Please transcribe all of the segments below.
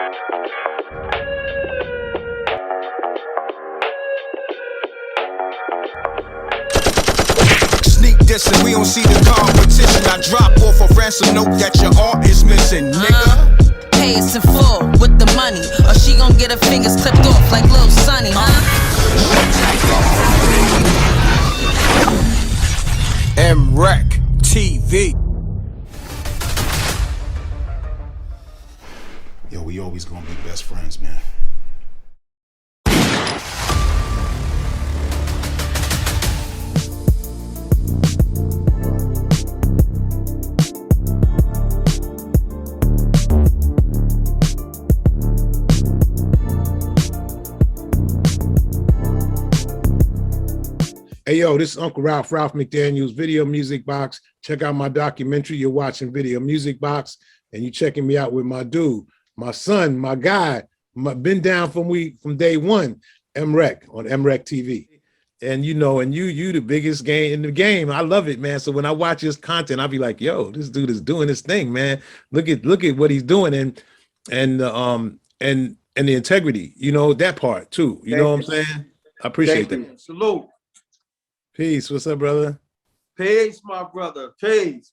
Sneak dissing, we don't see the competition. I drop off a ransom note that your art is missing, nigga. Pay us in full with the money, or she gon' get her fingers clipped off like Lil Sonny, MRecktv. Yo, we always gonna be best friends, man. Hey, yo, this is Uncle Ralph Mcdaniels, Video Music Box. Check out my documentary. You're watching Video Music Box, and you're checking me out with my dude, my son, my guy, been down from day one, M.Reck on MRecktv. And you know, and you the biggest game in the game. I love it, man. So when I watch his content, I'll be like, yo, this dude is doing his thing, man. Look at what he's doing, and the integrity, you know, that part too. You know what I'm saying? I appreciate that. Salute. Peace. What's up, brother? Peace, my brother. Peace.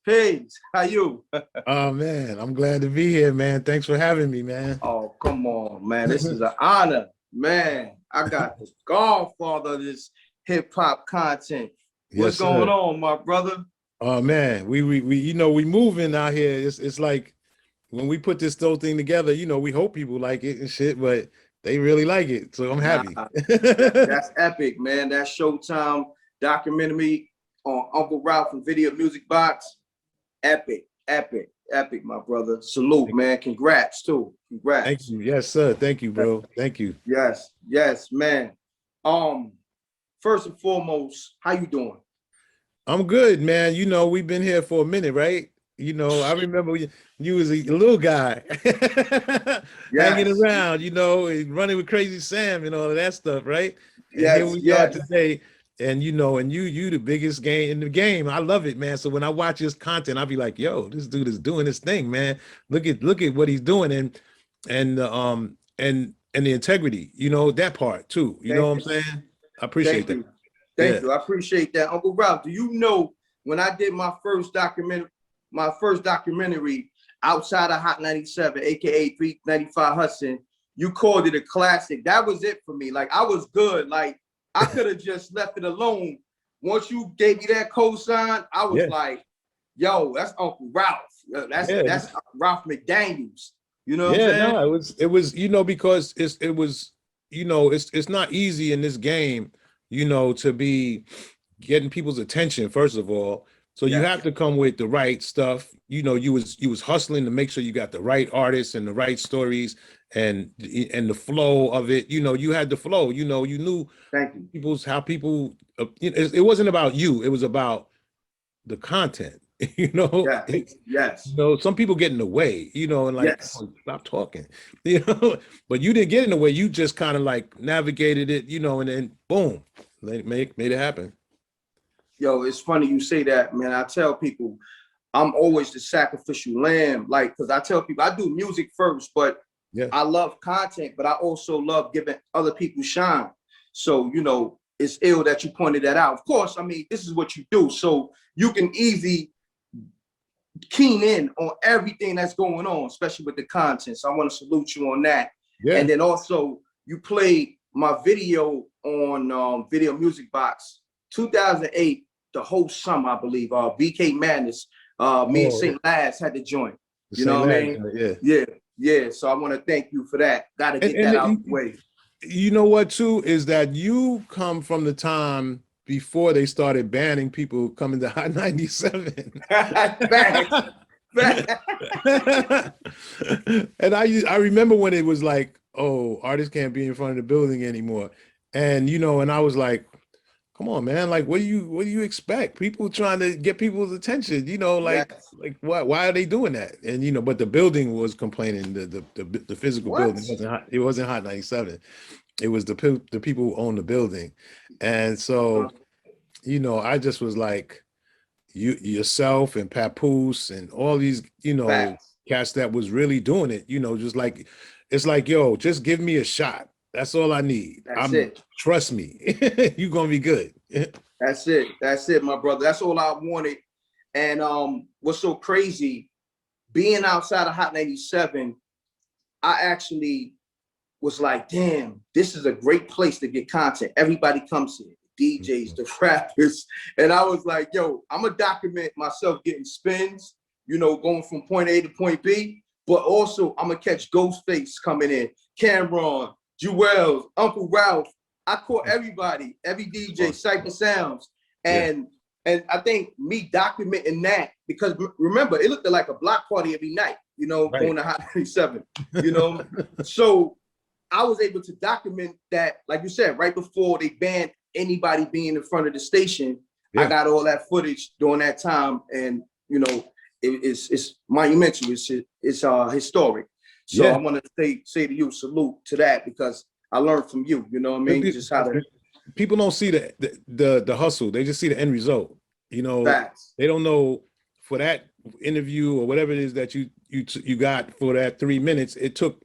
How you? Oh, man, I'm glad to be here, man. Thanks for having me, man. Oh, come on, man. This is an honor, man. I got the godfather of this hip-hop content. What's going on, my brother? Oh, man, we you know, we moving out here. It's like when we put this whole thing together, you know, we hope people like it and shit, but they really like it, so I'm happy. That's epic, man. That Showtime documentary on Uncle Ralph from Video Music Box. Epic, my brother. Salute, man. Congrats, too. Congrats. Thank you. Yes, sir. Thank you, bro. Thank you. Yes, man. First and foremost, how you doing? I'm good, man. You know, we've been here for a minute, right? You know, I remember you was a little guy hanging around, you know, running with Crazy Sam and all of that stuff, right? And here we are today. And you know, and you the biggest game in the game. I love it, man. So when I watch his content, I'll be like, yo, this dude is doing his thing, man. Look at what he's doing, and the integrity, you know, that part too. You know what I'm saying? I appreciate that. Thank you. I appreciate that. Uncle Ralph, do you know when I did my first documentary outside of Hot 97, aka 395 Hudson, you called it a classic. That was it for me. Like, I was good. Like, I could have just left it alone. Once you gave me that cosign, I was like, yo, that's Uncle Ralph. That's Ralph Mcdaniels. You know what I'm saying? No, it was, you know, because it was, you know, it's not easy in this game, you know, to be getting people's attention, first of all. So you have to come with the right stuff. You know, you was hustling to make sure you got the right artists and the right stories and the flow of it. You know, you had the flow. You know, you knew how people. It wasn't about you. It was about the content. You know. Yes. You know, some people get in the way. You know, and like, oh, stop talking. You know, but you didn't get in the way. You just kind of like navigated it. You know, and then boom, made it happen. Yo, it's funny you say that, man. I tell people I'm always the sacrificial lamb. Like, because I tell people I do music first, but I love content, but I also love giving other people shine. So, you know, it's ill that you pointed that out. Of course, I mean, this is what you do. So you can easily keen in on everything that's going on, especially with the content. So I want to salute you on that. Yeah. And then also you played my video on Video Music Box 2008, the whole summer, I believe. BK Madness, me and St. Laz had to join. You know what I mean? Yeah. So I want to thank you for that. Got to get that out of the way. You know what, too, is that you come from the time before they started banning people coming to Hot 97. And I remember when it was like, oh, artists can't be in front of the building anymore. And, you know, and I was like, come on, man, like, what do you expect? People trying to get people's attention, you know, like why are they doing that? And, you know, but the building was complaining, the physical building wasn't Hot 97. It was the people who own the building. And so, you know, I just was like, yourself and Papoose and all these, you know, cats that was really doing it, you know, just like, it's like, yo, just give me a shot. That's all I need. That's it. Trust me, you're gonna be good. That's it. That's it, my brother. That's all I wanted. And what's so crazy, being outside of Hot 97, I actually was like, damn, this is a great place to get content. Everybody comes here, the DJs, the rappers. And I was like, yo, I'm gonna document myself getting spins, you know, going from point A to point B, but also I'm gonna catch Ghostface coming in, Cameron, Jewels, Uncle Ralph. I caught everybody, every DJ, Cypher Sounds. And I think me documenting that, because remember, it looked like a block party every night, you know, going to Hot 97, you know? So I was able to document that, like you said, right before they banned anybody being in front of the station. I got all that footage during that time. And, you know, it's monumental, it's historic. So I want to say to you, salute to that, because I learned from you, you know what I mean? Just how to... People don't see the hustle. They just see the end result. You know, they don't know for that interview or whatever it is that you got for that 3 minutes, it took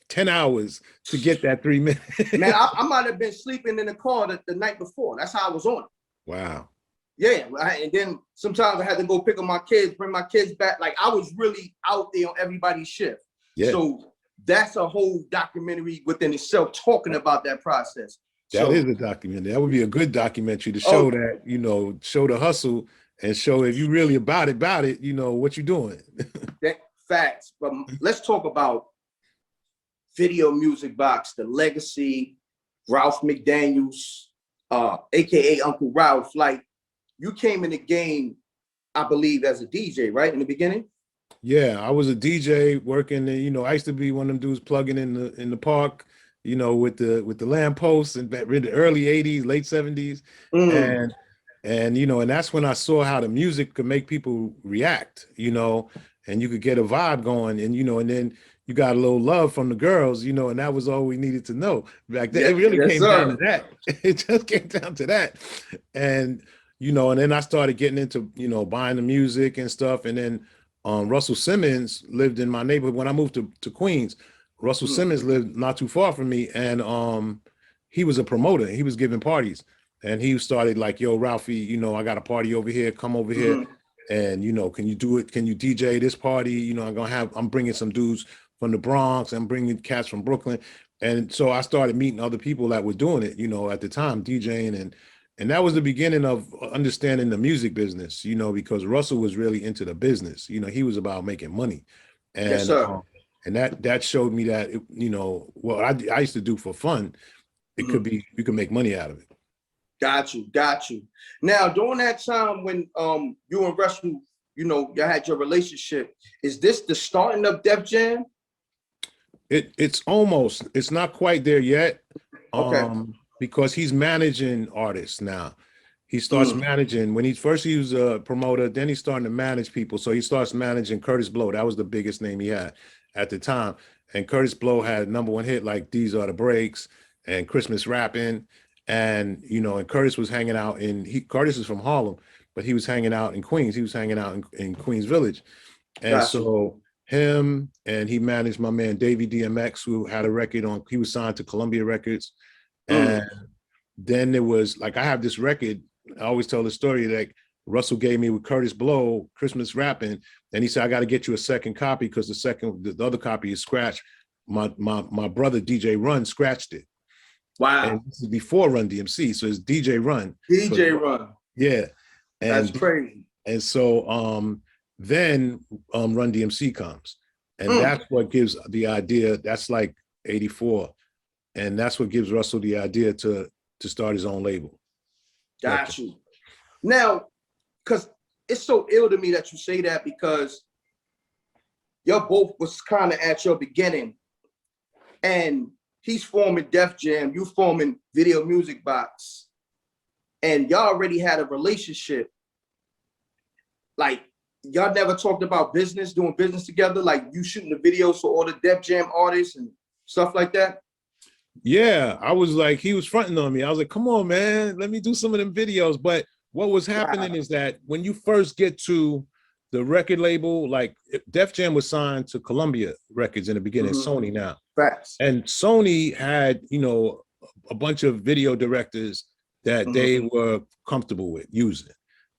10 hours to get that 3 minutes. Man, I might have been sleeping in the car the night before. That's how I was on it. Wow. Yeah, and then sometimes I had to go pick up my kids, bring my kids back. Like, I was really out there on everybody's shift. Yeah. So that's a whole documentary within itself, talking about that process. That is a documentary. That would be a good documentary to show that, you know, show the hustle and show if you really about it, you know, what you're doing. Facts. But let's talk about Video Music Box, the legacy, Ralph McDaniels, AKA Uncle Ralph. Like, you came in the game, I believe, as a DJ, right, in the beginning? Yeah, I was a DJ working, you know, I used to be one of them dudes plugging in the park, you know, with the lampposts in the early 80s, late 70s. And you know, and that's when I saw how the music could make people react, you know, and you could get a vibe going, and you know, and then you got a little love from the girls, you know, and that was all we needed to know back then. It really came down to that. It just came down to that. And you know, and then I started getting into, you know, buying the music and stuff. And then Russell Simmons lived in my neighborhood when I moved to Queens. Russell Simmons lived not too far from me, and he was a promoter. He was giving parties, and he started like, yo, Ralphie, you know, I got a party over here, come over here, and you know, can you do it? Can you DJ this party? You know, I'm bringing some dudes from the Bronx, I'm bringing cats from Brooklyn. And so I started meeting other people that were doing it, you know, at the time, DJing, and that was the beginning of understanding the music business, you know, because Russell was really into the business. You know, he was about making money. And yes, sir. And that showed me that, you know, what I used to do for fun, it could be, you can make money out of it. Got you. Now, during that time when you and Russell, you know, you had your relationship, is this the starting of Def Jam? It's not quite there yet. Okay. Because he's managing artists now. He starts managing, when he was a promoter, then he's starting to manage people. So he starts managing Curtis Blow. That was the biggest name he had at the time. And Curtis Blow had #1 hit like These Are the Breaks and Christmas Rapping. And, you know, and Curtis was hanging out Curtis is from Harlem, but he was hanging out in Queens. He was hanging out in Queens Village. And so him, and he managed my man, Davey DMX, who had a record he was signed to Columbia Records. And then there was, like, I have this record, I always tell the story, that Russell gave me with Curtis Blow, Christmas Rapping, and he said, I got to get you a second copy because the other copy is scratched. My brother, DJ Run, scratched it. Wow. And this is before Run DMC, so it's DJ Run. Run. Yeah. And that's crazy. And so then Run DMC comes. And that's what gives the idea, that's like 84. And that's what gives Russell the idea to start his own label. Got you. Now, because it's so ill to me that you say that, because y'all both was kind of at your beginning, and he's forming Def Jam, you forming Video Music Box, and y'all already had a relationship. Like, y'all never talked about business, doing business together, like you shooting the videos for all the Def Jam artists and stuff like that? Yeah, I was like, he was fronting on me. I was like, come on, man, let me do some of them videos. But what was happening is that when you first get to the record label, like Def Jam was signed to Columbia Records in the beginning, Sony now. Facts. And Sony had, you know, a bunch of video directors that they were comfortable with using.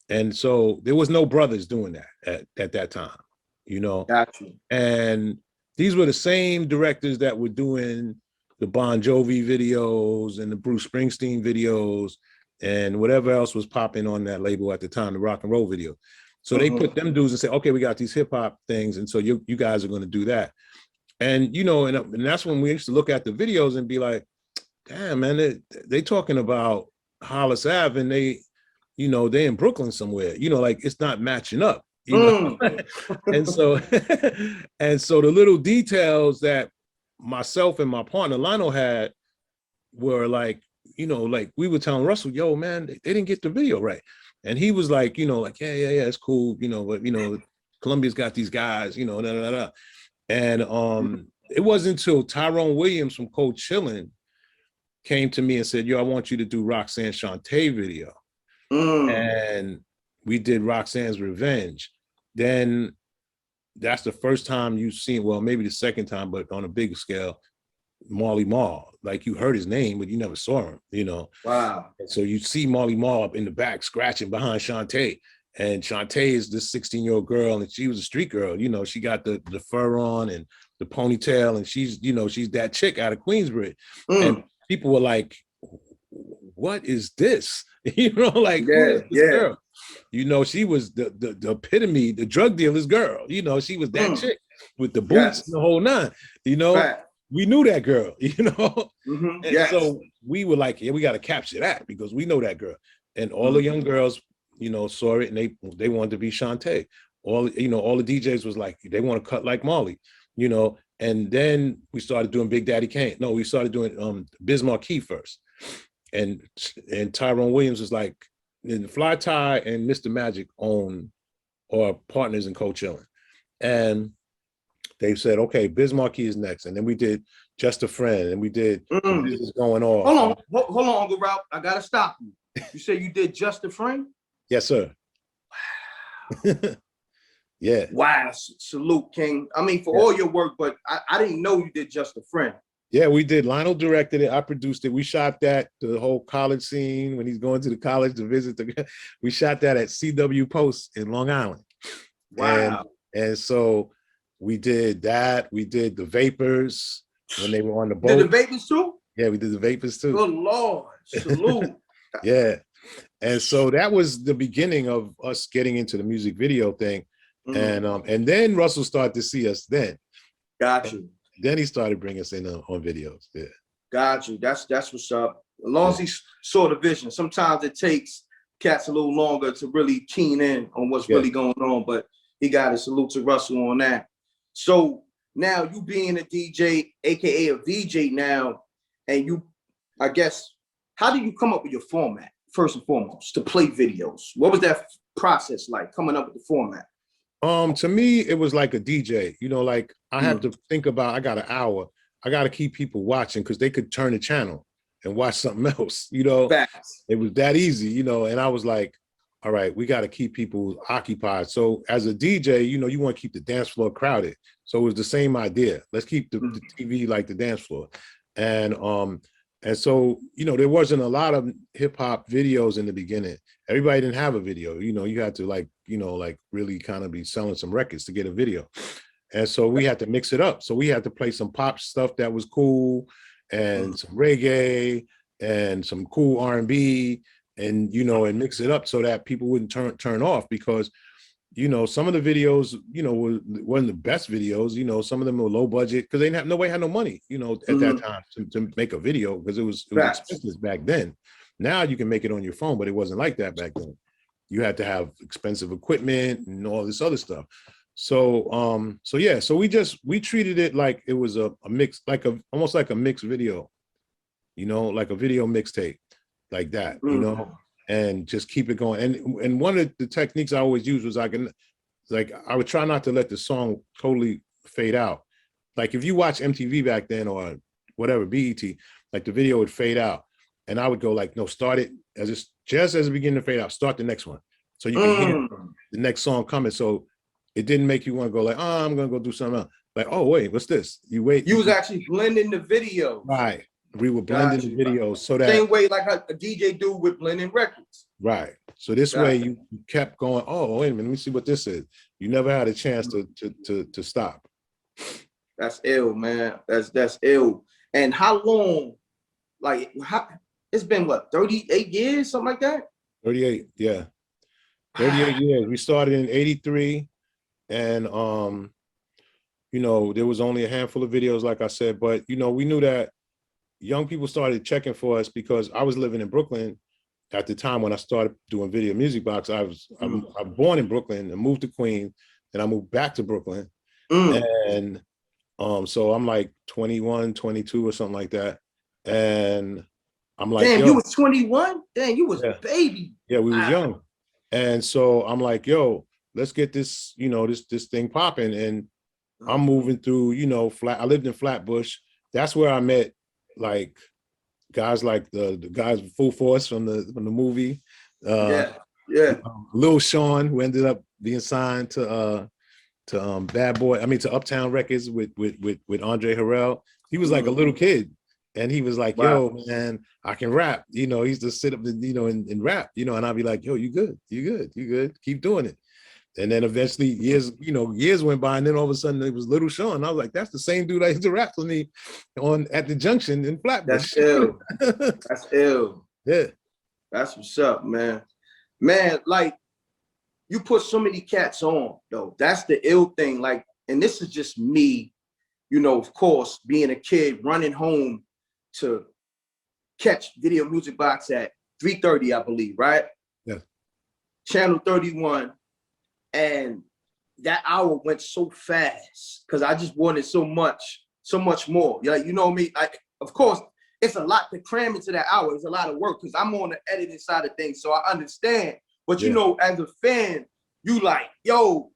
And so there was no brothers doing that at that time, you know. Got you. And these were the same directors that were doing the Bon Jovi videos and the Bruce Springsteen videos and whatever else was popping on that label at the time, the rock and roll video. So they put them dudes and say, okay, we got these hip hop things. And so you guys are going to do that. And, you know, and that's when we used to look at the videos and be like, damn, man, they talking about Hollis Ave and they, you know, they in Brooklyn somewhere, you know, like it's not matching up, you know? And so the little details that myself and my partner Lionel had were like, you know, like we were telling Russell, yo, man, they didn't get the video right. And he was like, you know, like, yeah, it's cool, you know, but, you know, Columbia's got these guys, you know, And it wasn't until Tyrone Williams from Cold Chillin' came to me and said, yo, I want you to do Roxanne Shante video. And we did Roxanne's Revenge. Then that's the first time you've seen, well, maybe the second time, but on a bigger scale, Marley Marl. Like you heard his name, but you never saw him, you know? Wow. And so you see Marley Marl up in the back scratching behind Shante. And Shante is this 16-year-old girl, and she was a street girl. You know, she got the fur on and the ponytail, and she's, you know, she's that chick out of Queensbridge. And people were like, what is this? You know, like, who is this girl? You know, she was the epitome, the drug dealer's girl. You know, she was that chick with the boots and the whole nine. You know, we knew that girl, you know? And so we were like, yeah, we got to capture that because we know that girl. And all the young girls, you know, saw it and they wanted to be Shante. All, you know, all the DJs was like, they want to cut like Marley, you know? And then we started doing Big Daddy Kane. No, we started doing Biz Markie first. And Tyrone Williams was like, Fly Ty and Mr. Magic are partners in Cold Chillin'. And they said, okay, Biz Markie is next. And then we did Just a Friend, and we did This Is Going On. Hold on, Uncle Ralph. I gotta stop you. You say you did Just a Friend? Yes, sir. Wow. Yeah. Wow, salute, King. I mean, for all your work, but I didn't know you did Just a Friend. Yeah, we did. Lionel directed it. I produced it. We shot that, the whole college scene when he's going to the college to visit. We shot that at CW Post in Long Island. Wow. And so we did that. We did the Vapors when they were on the boat. Did the Vapors too? Yeah, we did the Vapors too. Good Lord. Salute. Yeah. And so that was the beginning of us getting into the music video thing. And then Russell started to see us then. Got you. Then he started bringing us in on videos. Yeah. Got you. That's what's up. As long as he saw the vision. Sometimes it takes cats a little longer to really keen in on what's really going on, but he got a salute to Russell on that. So now you being a DJ, AKA a VJ now, and you, I guess, how do you come up with your format, first and foremost, to play videos? What was that process like, coming up with the format? To me, it was like a DJ, you know, like I have to think about, I got an hour. I got to keep people watching because they could turn the channel and watch something else, you know. Facts. It was that easy, you know, and I was like, all right, we got to keep people occupied. So as a DJ, you know, you want to keep the dance floor crowded. So it was the same idea. Let's keep the TV like the dance floor. And so, you know, there wasn't a lot of hip hop videos in the beginning. Everybody didn't have a video, you know, you had to like, you know, like really kind of be selling some records to get a video. And so we had to mix it up. So we had to play some pop stuff that was cool and some reggae and some cool R&B and, you know, and mix it up so that people wouldn't turn off because, you know, some of the videos, you know, weren't the best videos, you know, some of them were low budget because nobody had no money, you know, at that time to make a video because it was expensive back then. Now you can make it on your phone, but it wasn't like that back then. You had to have expensive equipment and all this other stuff. So, so we treated it like it was a mix, almost like a mixed video, you know, like a video mixtape like that, you know, and just keep it going. And one of the techniques I always use was I would try not to let the song totally fade out. Like if you watch MTV back then or whatever, BET, like the video would fade out. And I would go like, no, start it just as it beginning to fade out, start the next one. So you can hear the next song coming. So it didn't make you want to go like, oh, I'm gonna go do something else. Like, oh wait, what's this? You wait. You was actually blending the video. Right. We were blending the videos so that same way like a DJ do with blending records. Right. So this way you kept going, oh, wait a minute, let me see what this is. You never had a chance to stop. That's ill, man. That's ill. And how long, like it's been what, 38 years, something like that? 38, yeah. 38 years. We started in 83. And you know, there was only a handful of videos, like I said, but you know, we knew that young people started checking for us because I was living in Brooklyn at the time when I started doing Video Music Box. I'm born in Brooklyn and moved to Queens, and I moved back to Brooklyn. And so I'm like 21, 22 or something like that. And I'm like, damn, you was 21? Dang, you was a baby. Yeah, we was young. And so I'm like, yo, let's get this, you know, this thing popping. And I'm moving through, you know, I lived in Flatbush. That's where I met like guys like the guys Full Force from the movie. Lil Sean, who ended up being signed to Bad Boy, to Uptown Records with Andre Harrell. He was like a little kid, and he was like, yo, man, I can rap. You know, he used to sit up and, you know, and rap, you know, and I'd be like, yo, you good, keep doing it. And then eventually years went by, and then all of a sudden it was Little Sean. I was like, that's the same dude I used to rap with me at the junction in Flatbush. That's ill. That's ill. Yeah. That's what's up, man. Man, like, you put so many cats on, though. That's the ill thing. Like, and this is just me, you know, of course, being a kid, running home to catch Video Music Box at 3:30, I believe, right? Yeah. Channel 31. And that hour went so fast because I just wanted so much more. Like, you know me, like, of course, it's a lot to cram into that hour. It's a lot of work because I'm on the editing side of things, so I understand. But you know, as a fan, you like, yo,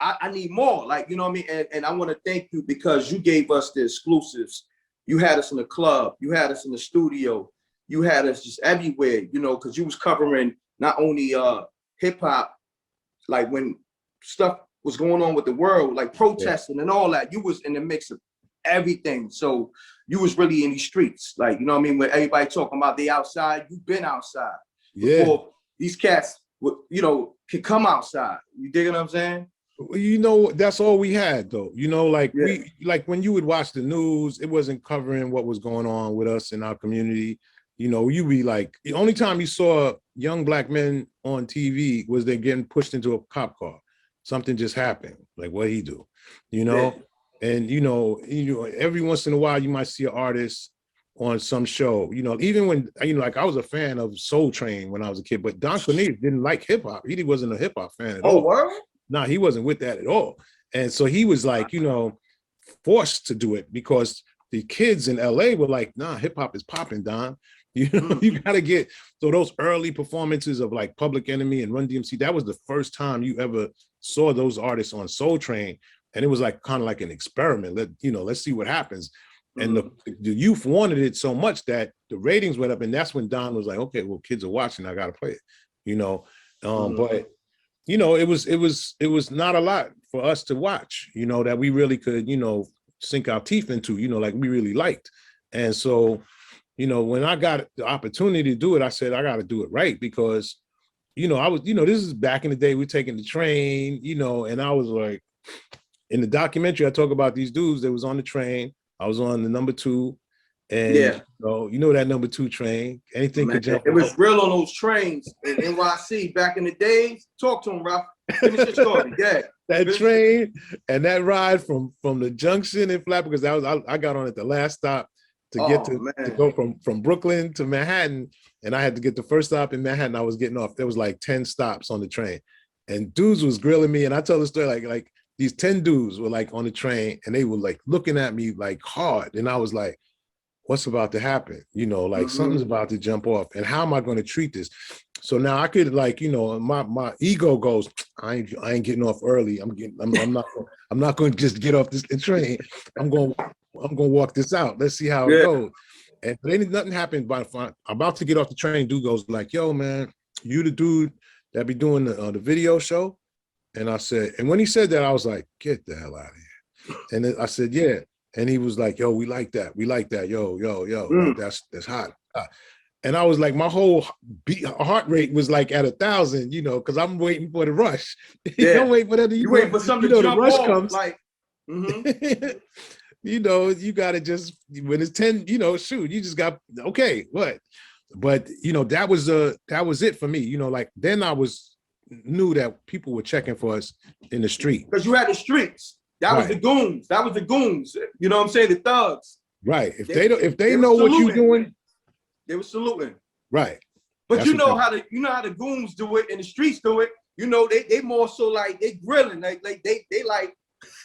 I need more. Like, you know what I mean? And I want to thank you because you gave us the exclusives. You had us in the club, you had us in the studio, you had us just everywhere, you know, because you was covering not only hip hop, like when stuff was going on with the world, like protesting and all that, you was in the mix of everything. So you was really in these streets, like, you know what I mean? When everybody talking about the outside, you've been outside. Before these cats, you know, could come outside. You dig what I'm saying? You know, that's all we had though. You know, like when you would watch the news, it wasn't covering what was going on with us in our community. You know, you be like, the only time you saw young Black men on TV was they getting pushed into a cop car. Something just happened. Like, what he do? You know? And you know, every once in a while you might see an artist on some show. You know, even when, you know, like I was a fan of Soul Train when I was a kid, but Don Cornelius didn't like hip hop. He wasn't a hip hop fan at all. Oh, word? No, he wasn't with that at all. And so he was like, you know, forced to do it because the kids in LA were like, nah, hip hop is popping, Don. You know, you gotta get, so those early performances of like Public Enemy and Run DMC, that was the first time you ever saw those artists on Soul Train. And it was like kind of like an experiment. Let's see what happens. And the youth wanted it so much that the ratings went up, and that's when Don was like, okay, well, kids are watching, I gotta play it, you know. But you know, it was not a lot for us to watch, you know, that we really could, you know, sink our teeth into, you know, like we really liked. And so, you know, when I got the opportunity to do it, I said, I got to do it right because, you know, I was, you know, this is back in the day, we're taking the train, you know, and I was like, in the documentary, I talk about these dudes that was on the train. I was on the number 2. And you know that number 2 train, anything could jump. It was real on those trains in NYC back in the days. Talk to him, Ralph. Finish your story. Yeah. That train and that ride from the junction in Flat, because I got on at the last stop to get to go from Brooklyn to Manhattan, and I had to get the first stop in Manhattan. I was getting off. There was like 10 stops on the train, and dudes was grilling me. And I tell the story like these 10 dudes were like on the train, and they were like looking at me like hard, and I was like, what's about to happen? You know, like something's about to jump off, and how am I going to treat this? So now I could, like, you know, my ego goes, I ain't getting off early. I'm not going to just get off this train. I'm going to walk this out. Let's see how it goes. And then nothing happened. But I'm about to get off the train. Dude goes like, yo, man, you the dude that be doing the video show? And I said, and when he said that, I was like, get the hell out of here. And then I said, yeah. And he was like, yo, we like that. We like that. Yo, like, that's hot. And I was like, my whole heart rate was like at 1,000, you know, because I'm waiting for the rush. Yeah. I'm waiting for that. You waiting for something to jump the rush off, comes. like, You know, you got to just, when it's 10, you know, shoot, you just got, okay, what? But, you know, that was it for me. You know, like, then I knew that people were checking for us in the street. Because you had the streets. That was the goons. That was the goons. You know what I'm saying? The thugs. Right. If they know what you're doing. They were saluting. Right. But that's how the goons do it and the streets do it. You know, they more so like they grilling. They like,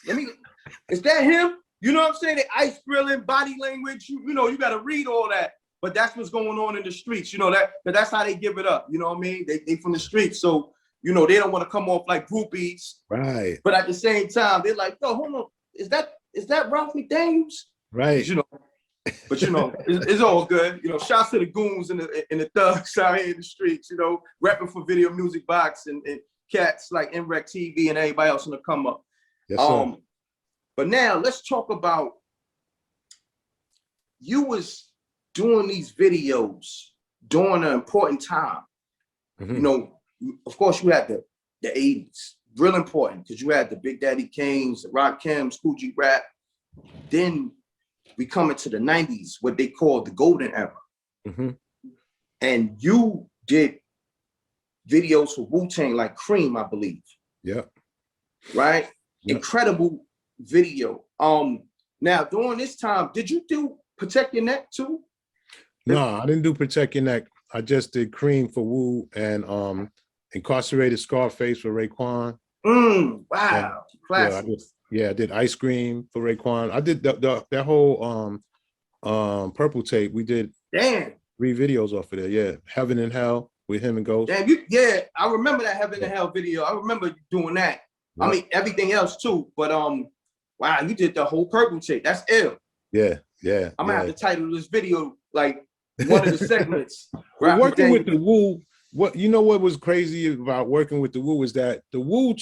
let me, is that him? You know what I'm saying? They ice grilling, body language. You know, you got to read all that. But that's what's going on in the streets. You know, that's how they give it up. You know what I mean? They from the streets. So, you know, they don't want to come off like groupies. Right. But at the same time, they're like, yo, hold on. Is that Ralph McDaniels? Right. You know, but you know, it's all good. You know, shouts to the goons and the thugs out here in the streets, you know, rapping for Video Music Box and cats like MRecktv and everybody else in the come up. Yes, sir. But now let's talk about, you was doing these videos during an important time. You know, of course you had the 80s, real important, because you had the Big Daddy Kanes, the Rakims, Coogee Rap. Then we come into the 90s, what they call the golden era. And you did videos for Wu-Tang like Cream, I believe. Yeah. Right? Yep. Incredible video. Now during this time, did you do Protect Your Neck too? No, I didn't do Protect Your Neck. I just did Cream for Wu and Incarcerated Scarface for Raekwon. Wow. Classic. I did Ice Cream for Raekwon. I did that whole Purple Tape. We did 3 videos off of there. Yeah, Heaven and Hell with him and Ghost. Damn, I remember that Heaven and Hell video. I remember doing that. I mean, everything else too, but wow, you did the whole Purple Tape. That's ill. Yeah. I'm gonna have to title this video like one of the segments. Working with the Wu, what was crazy about working with the Wu is that the Wu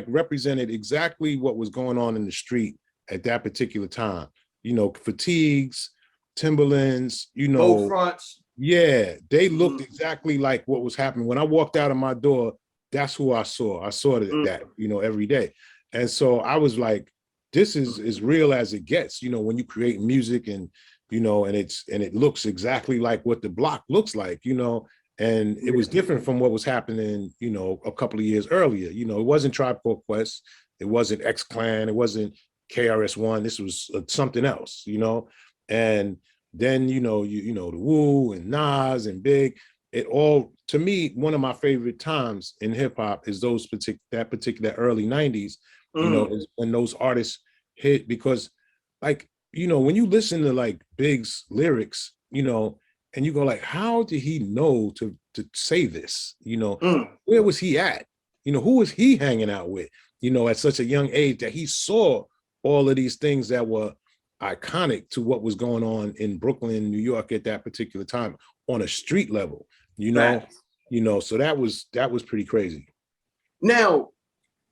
represented exactly what was going on in the street at that particular time. You know, fatigues, Timberlands, you know, both fronts. Yeah, they looked exactly like what was happening. When I walked out of my door, that's who I saw. I saw that, you know, every day. And so I was like, this is as real as it gets, you know, when you create music and, you know, and it looks exactly like what the block looks like, you know, and it was different from what was happening, you know, a couple of years earlier. You know, it wasn't Tribe Called Quest, it wasn't X-Clan, it wasn't KRS-One, this was something else, you know. And then, you know, the Wu and Nas and Big, it all, to me, one of my favorite times in hip hop is that particular early 90s, you know, is when those artists hit, because like, you know, when you listen to like Big's lyrics, you know, and you go like, how did he know to say this? You know, where was he at? You know, who was he hanging out with? You know, at such a young age that he saw all of these things that were iconic to what was going on in Brooklyn, New York at that particular time on a street level, you know. Right. You know, so that was pretty crazy. Now,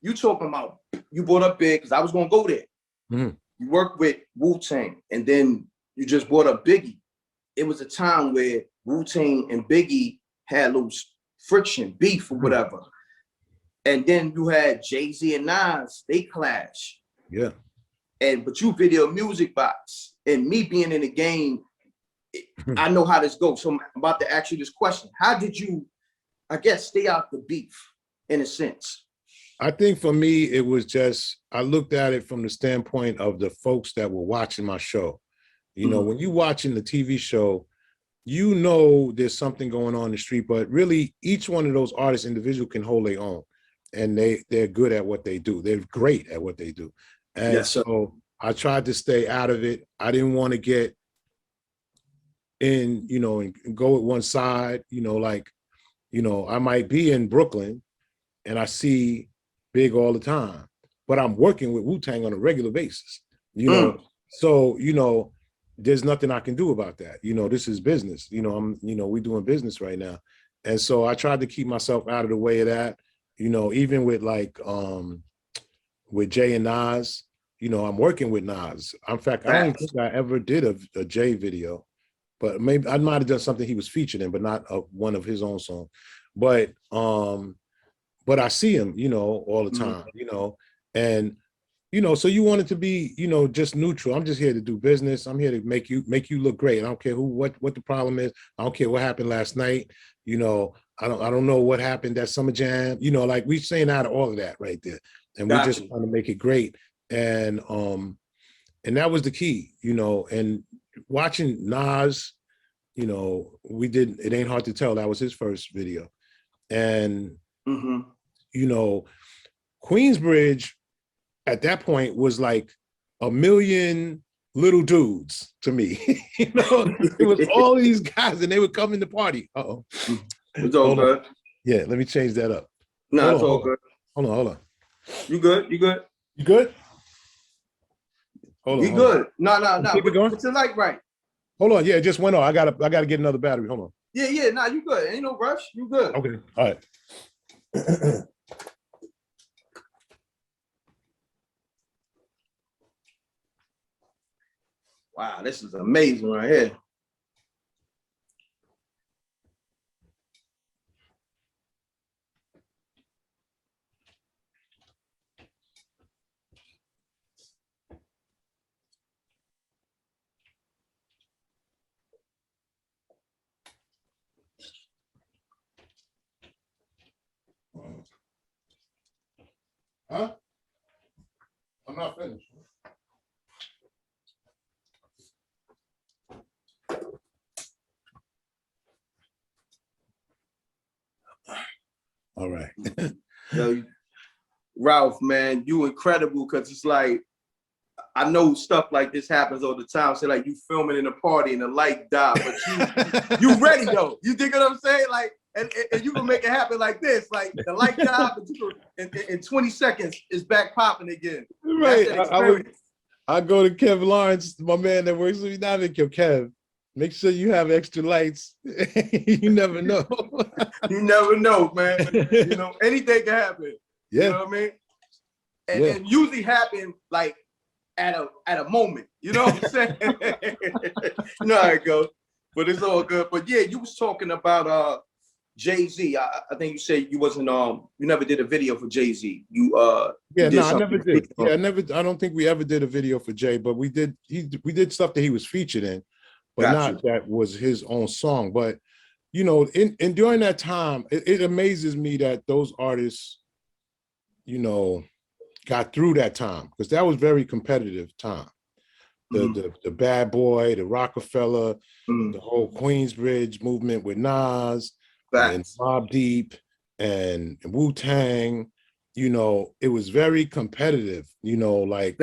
you talking about, you brought up Big, because I was gonna go there. You worked with Wu-Tang, and then you just brought up Biggie. It was a time where Wu-Tang and Biggie had a little friction, beef or whatever. And then you had Jay-Z and Nas, they clash. Yeah. But you Video Music Box, and me being in the game, I know how this goes. So I'm about to ask you this question. How did you, I guess, stay out the beef in a sense? I think for me, it was just, I looked at it from the standpoint of the folks that were watching my show. You know, when you're watching the TV show, you know there's something going on in the street, but really each one of those artists individual can hold their own, and they're good at what they do. They're great at what they do. And so I tried to stay out of it. I didn't want to get in, you know, and go at one side, you know, like, you know, I might be in Brooklyn and I see Big all the time, but I'm working with Wu-Tang on a regular basis, you know? So, you know, there's nothing I can do about that. You know, this is business, you know, we're doing business right now. And so I tried to keep myself out of the way of that. you know, even with like with Jay and Nas, you know, I'm working with Nas. In fact, I don't even think I ever did a Jay video, but maybe I might have done something he was featured in, but not one of his own songs. But I see him, you know, all the time, you know, and you know, so you want it to be, you know, just neutral. I'm just here to do business. I'm here to make you look great. I don't care what the problem is. I don't care what happened last night. You know, I don't know what happened at Summer Jam. You know, like we saying out of all of that right there, and we just trying to make it great. And that was the key, you know. And watching Nas, you know, we did It Ain't Hard to Tell. That was his first video, and you know, Queensbridge at that point was like a million little dudes to me. You know, it was all these guys and they would come in the party. Uh-oh. It's all good. Yeah, let me change that up. No, it's all good. Hold on. You good? You good? You good? Hold on. You good? No. Keep it going. What's it like, right? Hold on. Yeah, it just went off. I gotta get another battery. Hold on. Yeah. Nah, you good. Ain't no rush. You good. Okay. All right. Wow, this is amazing right here. Huh? I'm not finished. All right. Yo, Ralph, man, you incredible, because it's like, I know stuff like this happens all the time. So like you filming in a party and the light die, but you ready though. You dig what I'm saying? Like, and you can make it happen like this. Like the light die, but in 20 seconds it's back popping again. Right. I go to Kev Lawrence, my man that works with me now. Kev, make sure you have extra lights. You never know. You never know, man. You know, anything can happen. Yeah. You know what I mean? And usually happen like at a moment. You know what I'm saying? You know how it goes. But it's all good. But yeah, you was talking about Jay-Z. I think you said you wasn't you never did a video for Jay-Z. I never did. Yeah, I don't think we ever did a video for Jay, but we did stuff that he was featured in, but not that was his own song. But you know, in during that time, it amazes me that those artists, you know, got through that time, because that was very competitive time. The Bad Boy, the Rockefeller, the whole Queensbridge movement with Nas and Mobb Deep and Wu-Tang, you know, it was very competitive, you know, like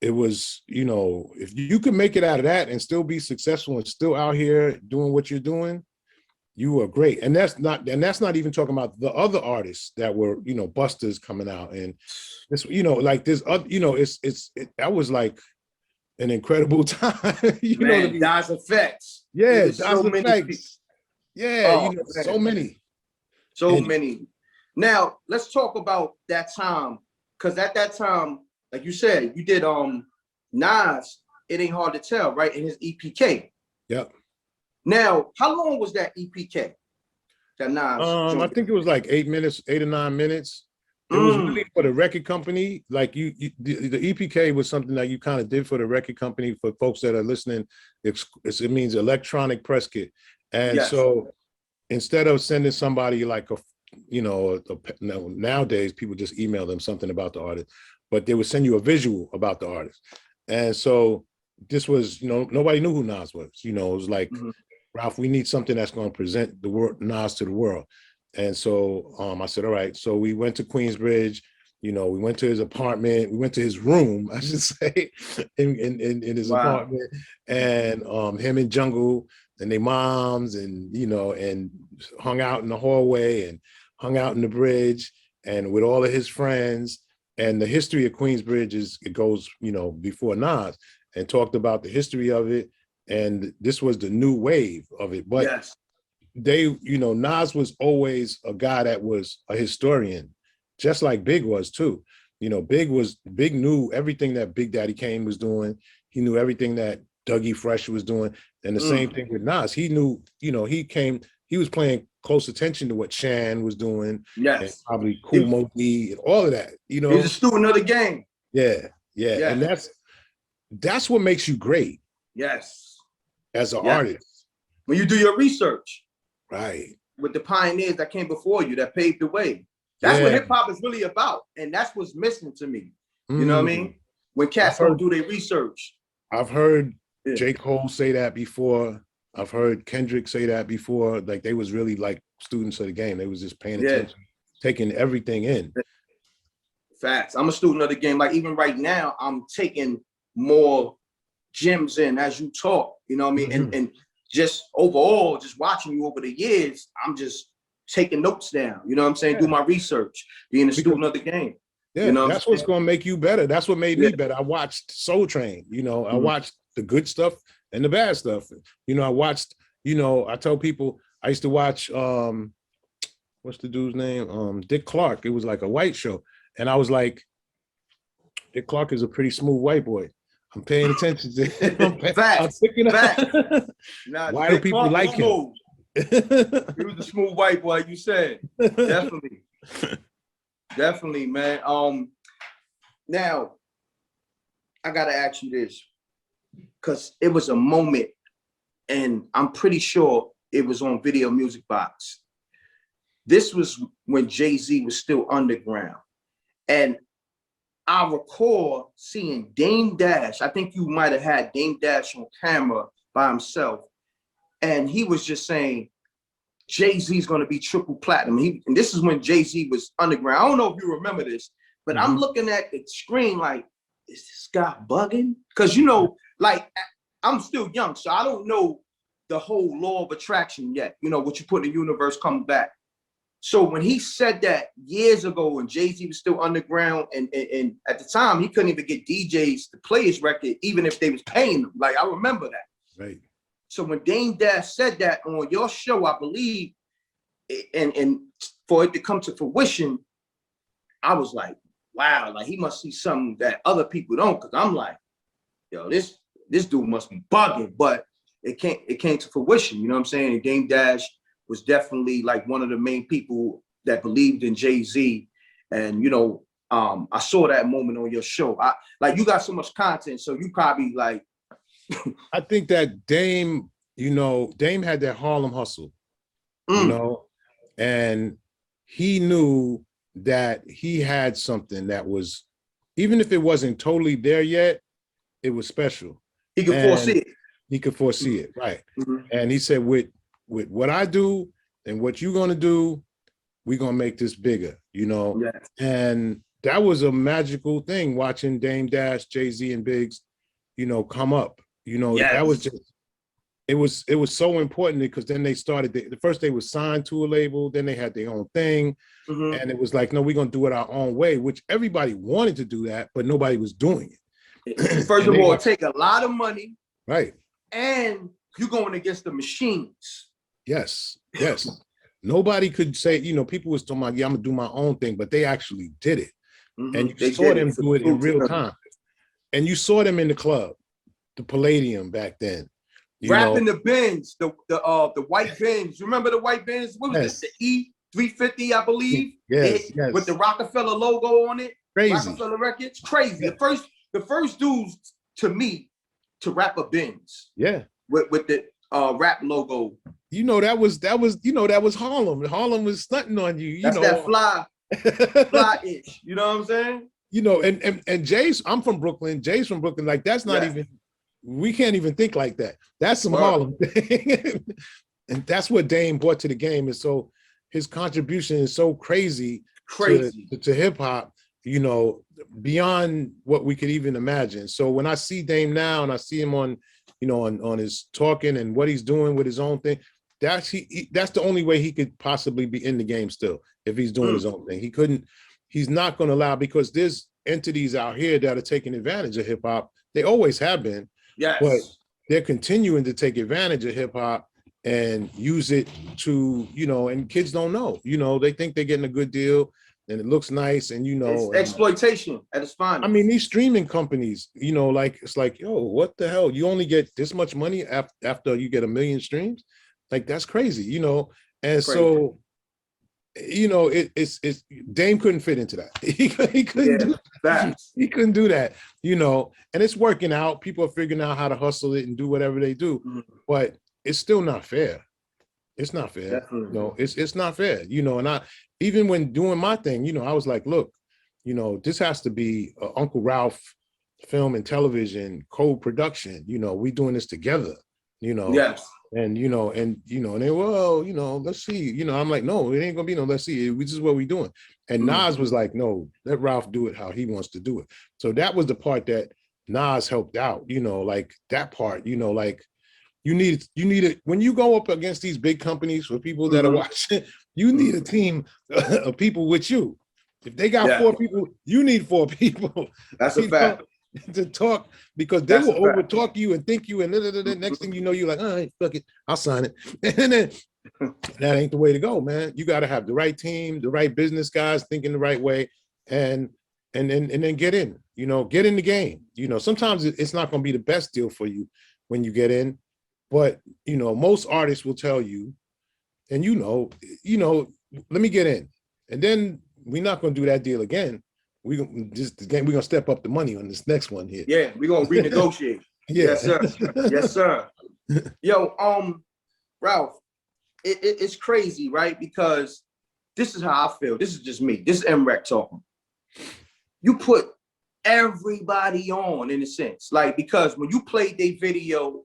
it was, you know, if you could make it out of that and still be successful and still out here doing what you're doing, you are great. And that's not even talking about the other artists that were, you know, busters coming out. And this, you know, like this other, you know, that was like an incredible time. You Man, know, Dice Effects. Yeah, Dice Effects. Yeah, you know, so many. Now let's talk about that time, because at that time, like you said, you did Nas, It Ain't Hard to Tell, right? In his EPK. Yep. Now, how long was that EPK? That Nas? I think it was like 8 or 9 minutes. It was really for the record company. Like the EPK was something that you kind of did for the record company. For folks that are listening, it means electronic press kit. And so instead of sending somebody like nowadays people just email them something about the artist, but they would send you a visual about the artist. And so this was, you know, nobody knew who Nas was. You know, it was like, Ralph, we need something that's going to present the word Nas to the world. And so I said, all right. So we went to Queensbridge, you know, we went to his apartment, we went to his room, I should say, in his apartment, and him and Jungle and their moms, and, you know, and hung out in the hallway and hung out in the bridge and with all of his friends. And the history of Queensbridge it goes, you know, before Nas, and talked about the history of it. And this was the new wave of it. But Nas was always a guy that was a historian, just like Big was too. Big knew everything that Big Daddy Kane was doing. He knew everything that Dougie Fresh was doing. And the same thing with Nas. He knew, he was paying close attention to what Shan was doing. Yes. And probably Kool Moe Dee and all of that, He was a student of the game. Yeah. And that's what makes you great. Yes. As an artist. When you do your research. Right. With the pioneers that came before you, that paved the way. That's what hip hop is really about. And that's what's missing to me. You know what I mean? When cats don't do their research. I've heard J. Cole say that before. I've heard Kendrick say that before. Like they was really like students of the game. They was just paying attention, taking everything in. Facts. I'm a student of the game. Like even right now, I'm taking more gems in as you talk. You know what I mean? And just overall, just watching you over the years, I'm just taking notes down. You know what I'm saying? Do my research, being a student of the game. Yeah, you know that's what's going to make you better. That's what made me better. I watched Soul Train. I watched the good stuff and the bad stuff. I watched, I tell people I used to watch, what's the dude's name? Dick Clark. It was like a white show. And I was like, Dick Clark is a pretty smooth white boy. I'm paying attention to him. Facts. Nah, why do people like him? He was a smooth white boy, you said. Definitely. Definitely, man. Now, I gotta ask you this, because it was a moment, and I'm pretty sure it was on Video Music Box. This was when Jay-Z was still underground. And I recall seeing Dame Dash. I think you might have had Dame Dash on camera by himself. And he was just saying, Jay-Z's going to be triple platinum. And this is when Jay-Z was underground. I don't know if you remember this, but I'm looking at the screen like, is this guy bugging? Because, like, I'm still young, so I don't know the whole law of attraction yet. What you put in the universe comes back. So when he said that years ago when Jay-Z was still underground, and at the time, he couldn't even get DJs to play his record, even if they was paying them. Like, I remember that. Right. So when Dame Dash said that on your show, I believe, and for it to come to fruition, I was like, wow, like he must see something that other people don't. Cause I'm like, yo, this dude must be bugging, but it came to fruition. You know what I'm saying? And Dame Dash was definitely like one of the main people that believed in Jay-Z. And, I saw that moment on your show. You got so much content, so you probably like, I think that Dame had that Harlem hustle, and he knew that he had something that was, even if it wasn't totally there yet, it was special. He could foresee it. He could foresee it, right. And he said, with what I do and what you're going to do, we're going to make this bigger, Yes. And that was a magical thing, watching Dame Dash, Jay-Z, and Biggs, come up. Yes. That was just, it was so important because then they started, the first they was signed to a label, then they had their own thing. And it was like, no, we're going to do it our own way, which everybody wanted to do that, but nobody was doing it. First of all, it take a lot of money. Right. And you're going against the machines. Yes. Nobody could say, people was talking about, I'm going to do my own thing, but they actually did it. And you saw them do it in real time. And you saw them in the club. The Palladium back then, rapping the Benz, the white Benz. Remember the white Benz? What was this? The E350, I believe. Yes. With the Rockefeller logo on it. Crazy. Rockefeller Records. Crazy. Yeah. The first dudes to me to rap a Benz. Yeah. With the rap logo. That was Harlem. Harlem was stunting on you. That's that fly-ish. You know what I'm saying? And Jay's, I'm from Brooklyn. Jay's from Brooklyn. Like that's not even, we can't even think like that. That's some Harlem thing. And that's what Dame brought to the game. And so his contribution is so crazy. To hip hop, beyond what we could even imagine. So when I see Dame now and I see him on, on his talking and what he's doing with his own thing, that's the only way he could possibly be in the game still, if he's doing his own thing. He's not going to allow, because there's entities out here that are taking advantage of hip hop. They always have been. Yes. But they're continuing to take advantage of hip hop and use it to, and kids don't know, they think they're getting a good deal and it looks nice, and it's exploitation at its finest. I mean, these streaming companies, like, it's like, yo, what the hell? You only get this much money after you get 1 million streams? Like, that's crazy, and crazy. So, it's Dame couldn't fit into that. He couldn't do that. He couldn't do that, and it's working out. People are figuring out how to hustle it and do whatever they do, but it's still not fair. It's not fair. Definitely. It's not fair, and I, even when doing my thing, I was like, look, this has to be Uncle Ralph film and television co-production. We doing this together, Yes. And and they, well, let's see, I'm like, no, it ain't gonna be no let's see, this is what we doing. And Nas was like, no, let Ralph do it how he wants to do it. So that was the part that Nas helped out, like that part, like you need it when you go up against these big companies for people that are watching. You need a team of people with you. If they got 4 people, you need 4 people. That's a fact. To talk, because they will overtalk you and think you, and next thing you know, you're like, all right, fuck it, I'll sign it. And then that ain't the way to go, man. You got to have the right team, the right business guys thinking the right way, and then get in, get in the game. Sometimes it's not going to be the best deal for you when you get in, but most artists will tell you, and let me get in, and then we're not going to do that deal again. We're gonna step up the money on this next one here. Yeah, we're gonna renegotiate. Yes, sir. Yes, sir. Yo, Ralph, it's crazy, right? Because this is how I feel. This is just me. This is M.Reck talking. You put everybody on, in a sense, like, because when you played their video,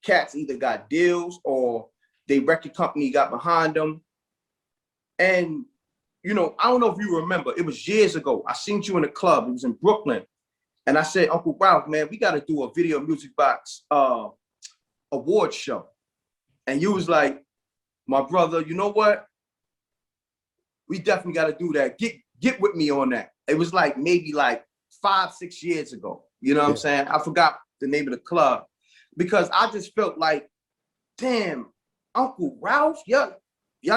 cats either got deals or they record company got behind them. And I don't know if you remember, it was years ago. I seen you in a club. It was in Brooklyn. And I said, Uncle Ralph, man, we got to do a Video Music Box award show. And you was like, my brother, you know what? We definitely got to do that. Get with me on that. It was like maybe like 5-6 years ago. You know what I'm saying? I forgot the name of the club, because I just felt like, damn, Uncle Ralph, y'all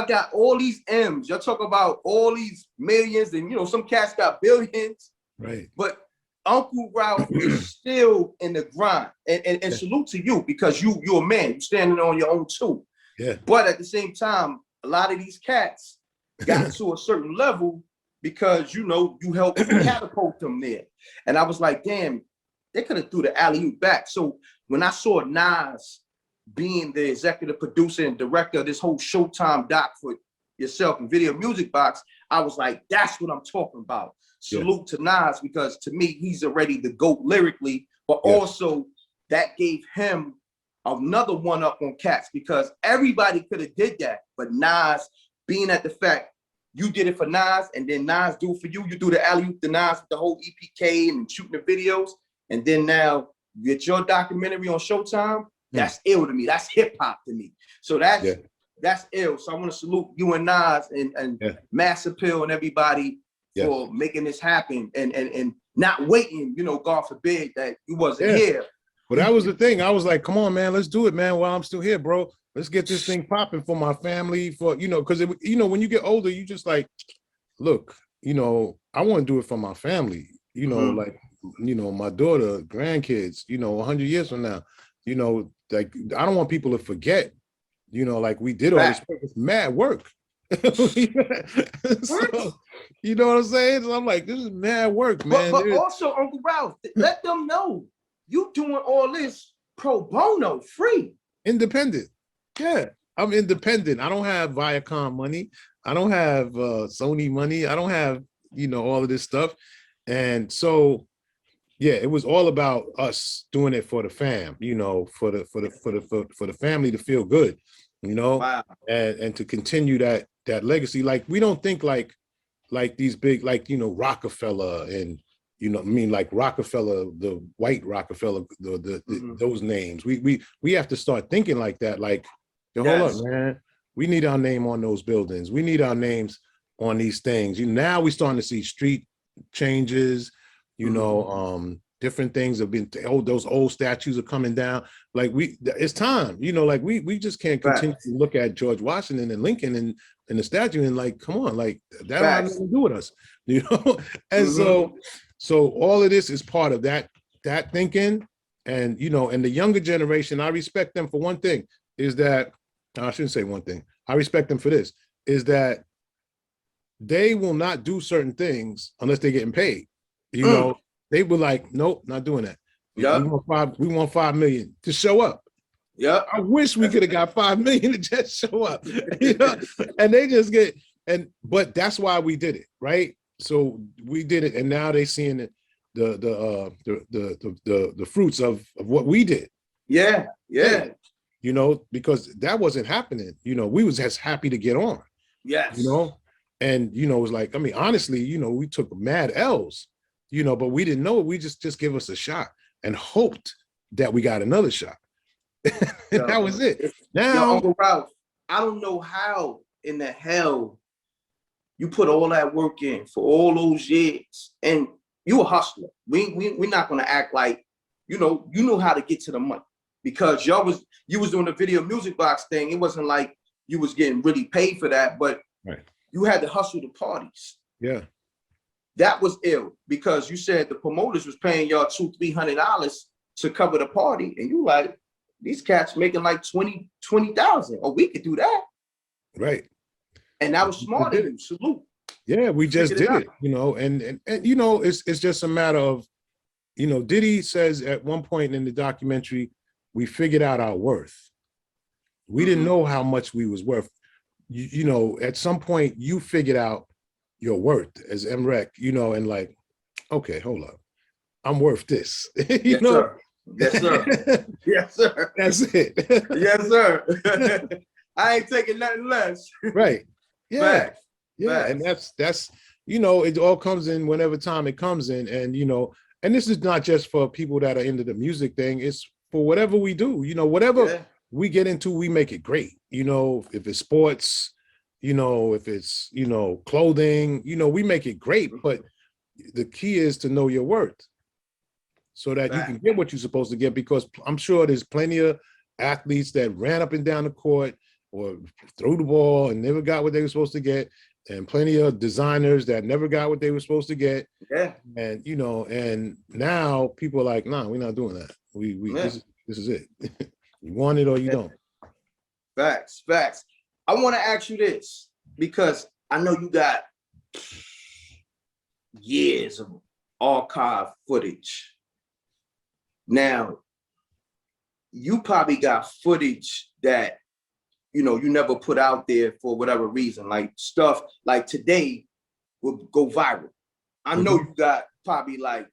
got all these M's. Y'all talk about all these millions, and some cats got billions. Right. But Uncle Ralph is still in the grind. And salute to you, because you're a man. You're standing on your own too. Yeah. But at the same time, a lot of these cats got to a certain level because you helped catapult them there. And I was like, damn, they could have threw the alley-oop back. So when I saw Nas being the executive producer and director of this whole Showtime doc for yourself and Video Music Box, I was like, that's what I'm talking about. Salute to Nas, because to me, he's already the GOAT lyrically, but also that gave him another one up on cats, because everybody could have did that. But Nas, being at the fact you did it for Nas, and then Nas do it for you, you do the alley-oop to Nas with the whole EPK and shooting the videos, and then now you get your documentary on Showtime. That's ill to me. That's hip hop to me. So that's ill. So I want to salute you and Nas and Mass Appeal and everybody for making this happen and not waiting, God forbid that you wasn't here. But that was the thing. I was like, come on, man, let's do it, man, while I'm still here, bro. Let's get this thing popping for my family, for, because, when you get older, you just like, look, I want to do it for my family, like, my daughter, grandkids, 100 years from now, like, I don't want people to forget, like we did all this mad work. So, you know what I'm saying? So I'm like, this is mad work, man. But also, Uncle Ralph, let them know you doing all this pro bono, free. Independent. Yeah, I'm independent. I don't have Viacom money. I don't have Sony money. I don't have, all of this stuff. And so, yeah, it was all about us doing it for the fam, for the family to feel good, Wow. and to continue that legacy. Like, we don't think like these big, like, Rockefeller and, like Rockefeller, the white Rockefeller, those names. We have to start thinking like that. Like, hold up, man. We need our name on those buildings. We need our names on these things. Now we're starting to see street changes. different things have been, those old statues are coming down. Like it's time, you know, like we just can't continue to look at George Washington and Lincoln and the statue and like, come on, like that don't have nothing to do with us, you know? And so all of this is part of that thinking. And, you know, and the younger generation, I respect them for one thing, is that, I shouldn't say one thing, I respect them for this, is that they will not do certain things unless they're getting paid. You know, they were like, nope, not doing that. Yeah, we want 5 million to show up. Yeah, I wish we could have got 5 million to just show up. You know? And they just get, but that's why we did it, right? So we did it, and now they seeing the fruits of what we did. Yeah. You know, because that wasn't happening. You know, we was just happy to get on. Yes. You know, and you know, it was like, I mean, honestly, you know, we took mad L's, you know, but we didn't know it. We just give us a shot and hoped that we got another shot. And that was it. Now, Uncle Ralph, I don't know how in the hell you put all that work in for all those years, and you a hustler. We're not gonna act like, you know how to get to the money, because you was doing the video music box thing. It wasn't like you was getting really paid for that, but you had to hustle the parties. Yeah. That was ill, because you said the promoters was paying y'all $200-300 to cover the party, and you like, these cats making like 20,000. Oh, we could do that. Right. And that was smart of you. Salute. Yeah, we just did it, you know, and you know, it's just a matter of, you know, Diddy says at one point in the documentary, we figured out our worth. We didn't know how much we was worth. You know, at some point you figured out your worth as M.Reck, you know, and like, okay, hold up, I'm worth this. You know? Sir. Yes, sir. Yes, sir. That's it. Yes, sir. I ain't taking nothing less. Right. Yeah. Facts. Yeah. Facts. And that's, you know, it all comes in whenever time it comes in. And, you know, and this is not just for people that are into the music thing. It's for whatever we do, you know, whatever we get into, we make it great. You know, if it's sports, you know, if it's, you know, clothing, you know, we make it great. But the key is to know your worth, so that you can get what you're supposed to get, because I'm sure there's plenty of athletes that ran up and down the court or threw the ball and never got what they were supposed to get, and plenty of designers that never got what they were supposed to get. Yeah. And, you know, and now people are like, nah, we're not doing that. This is it. You want it or you don't. Facts. I want to ask you this, because I know you got years of archive footage. Now, you probably got footage that, you know, you never put out there for whatever reason, like stuff like today will go viral. I know you got probably like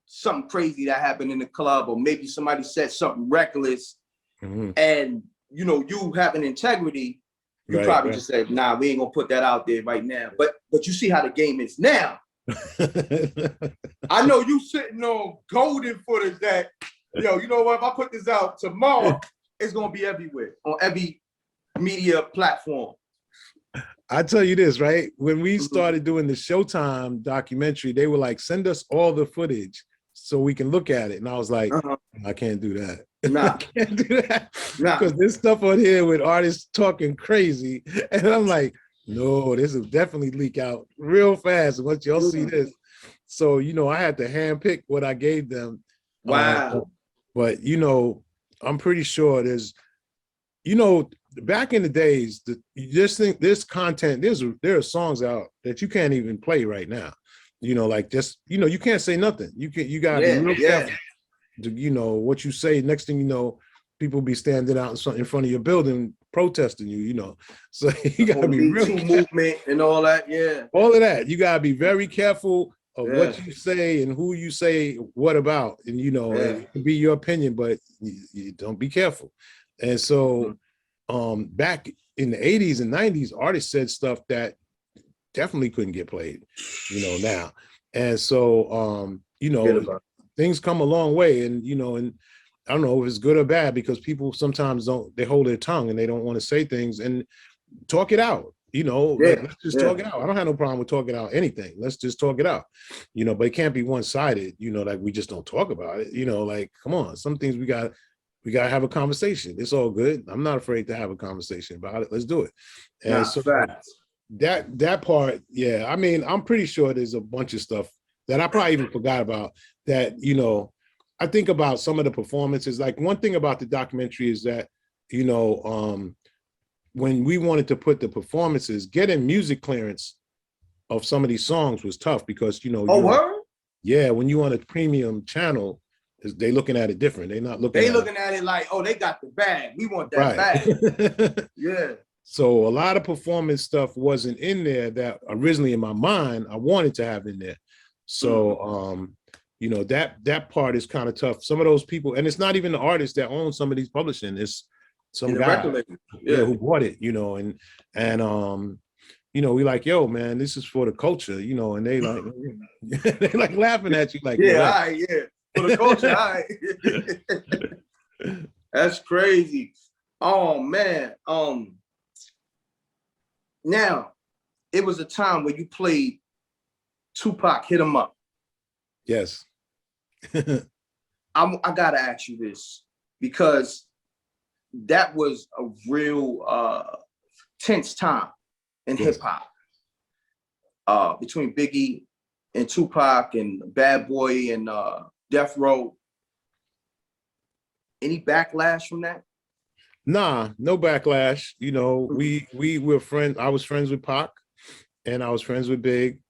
something crazy that happened in the club, or maybe somebody said something reckless, and, you know, you having integrity, you probably just said, nah, we ain't gonna put that out there right now. But you see how the game is now. I know you sitting on golden footage that, yo, you know what, if I put this out tomorrow, it's gonna be everywhere, on every media platform. I tell you this, right? When we started doing the Showtime documentary, they were like, send us all the footage so we can look at it. And I was like, I can't do that. Nah. I can't do that. Because there's stuff on here with artists talking crazy. And I'm like, no, this will definitely leak out real fast once y'all see this. So, you know, I had to handpick what I gave them. Wow. But, you know, I'm pretty sure there's, you know, back in the days, this content, there are songs out that you can't even play right now. You know, like just, you know, you can't say nothing. You gotta be real careful. You know, what you say, next thing you know, people be standing out in front of your building protesting you, you know. So you gotta be real careful. Movement and all that, all of that. You gotta be very careful of what you say and who you say what about. And, you know, it can be your opinion, but you don't, be careful. And so back in the 80s and 90s, artists said stuff that definitely couldn't get played, you know, now. And so, you know, things come a long way, and, you know, and I don't know if it's good or bad, because people sometimes they hold their tongue and they don't want to say things, and talk it out. You know, like, let's just talk it out. I don't have no problem with talking out anything. Let's just talk it out. You know, but it can't be one-sided, you know, like we just don't talk about it. You know, like, come on, some things we gotta have a conversation. It's all good. I'm not afraid to have a conversation about it. Let's do it. And so that part, yeah, I mean, I'm pretty sure there's a bunch of stuff that I probably even forgot about that, you know, I think about some of the performances. Like one thing about the documentary is that, you know, when we wanted to put the performances, getting music clearance of some of these songs was tough because, you know, yeah, when you on a premium channel, they looking at it different. They're not looking. At it like, oh, they got the bag. We want that bag. Yeah. So a lot of performance stuff wasn't in there that originally in my mind I wanted to have in there. So you know, that part is kind of tough. Some of those people, and it's not even the artists that own some of these publishing. It's some guy who bought it, you know, and you know, we like, yo, man, this is for the culture, you know, and they like they like laughing at you like, yeah, for the culture, That's crazy. Oh man. Now it was a time where you played Tupac Hit 'Em Up. Yes. I gotta ask you this because that was a real tense time in hip hop between Biggie and Tupac and Bad Boy and Death Row. Any backlash from that? Nah, no backlash. You know, we were friends. I was friends with Pac, and I was friends with Big,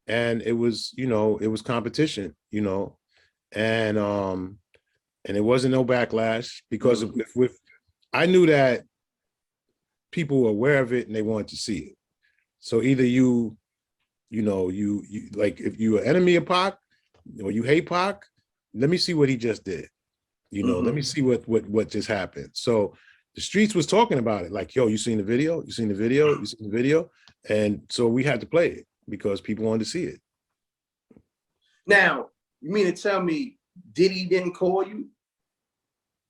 and it was, you know, it was competition, you know, and it wasn't no backlash because I knew that people were aware of it and they wanted to see it. So either you know, you like if you were enemy of Pac or you hate Pac, let me see what he just did. You know, let me see what just happened. So the streets was talking about it, like, yo, you seen the video? You seen the video? You seen the video? And so we had to play it because people wanted to see it. Now, you mean to tell me Diddy didn't call you?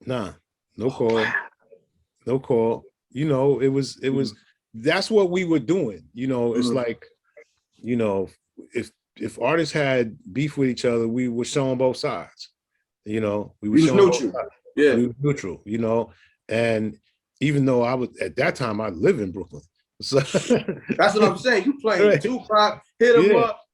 Nah, no call. Wow. No call. You know, it was that's what we were doing. You know, it's like, you know, if artists had beef with each other, we were showing both sides. You know, we were showing neutral. Yeah, we were neutral. You know, and even though I was at that time, I live in Brooklyn. So that's what I'm saying. You playing Tupac, Hit 'Em Up.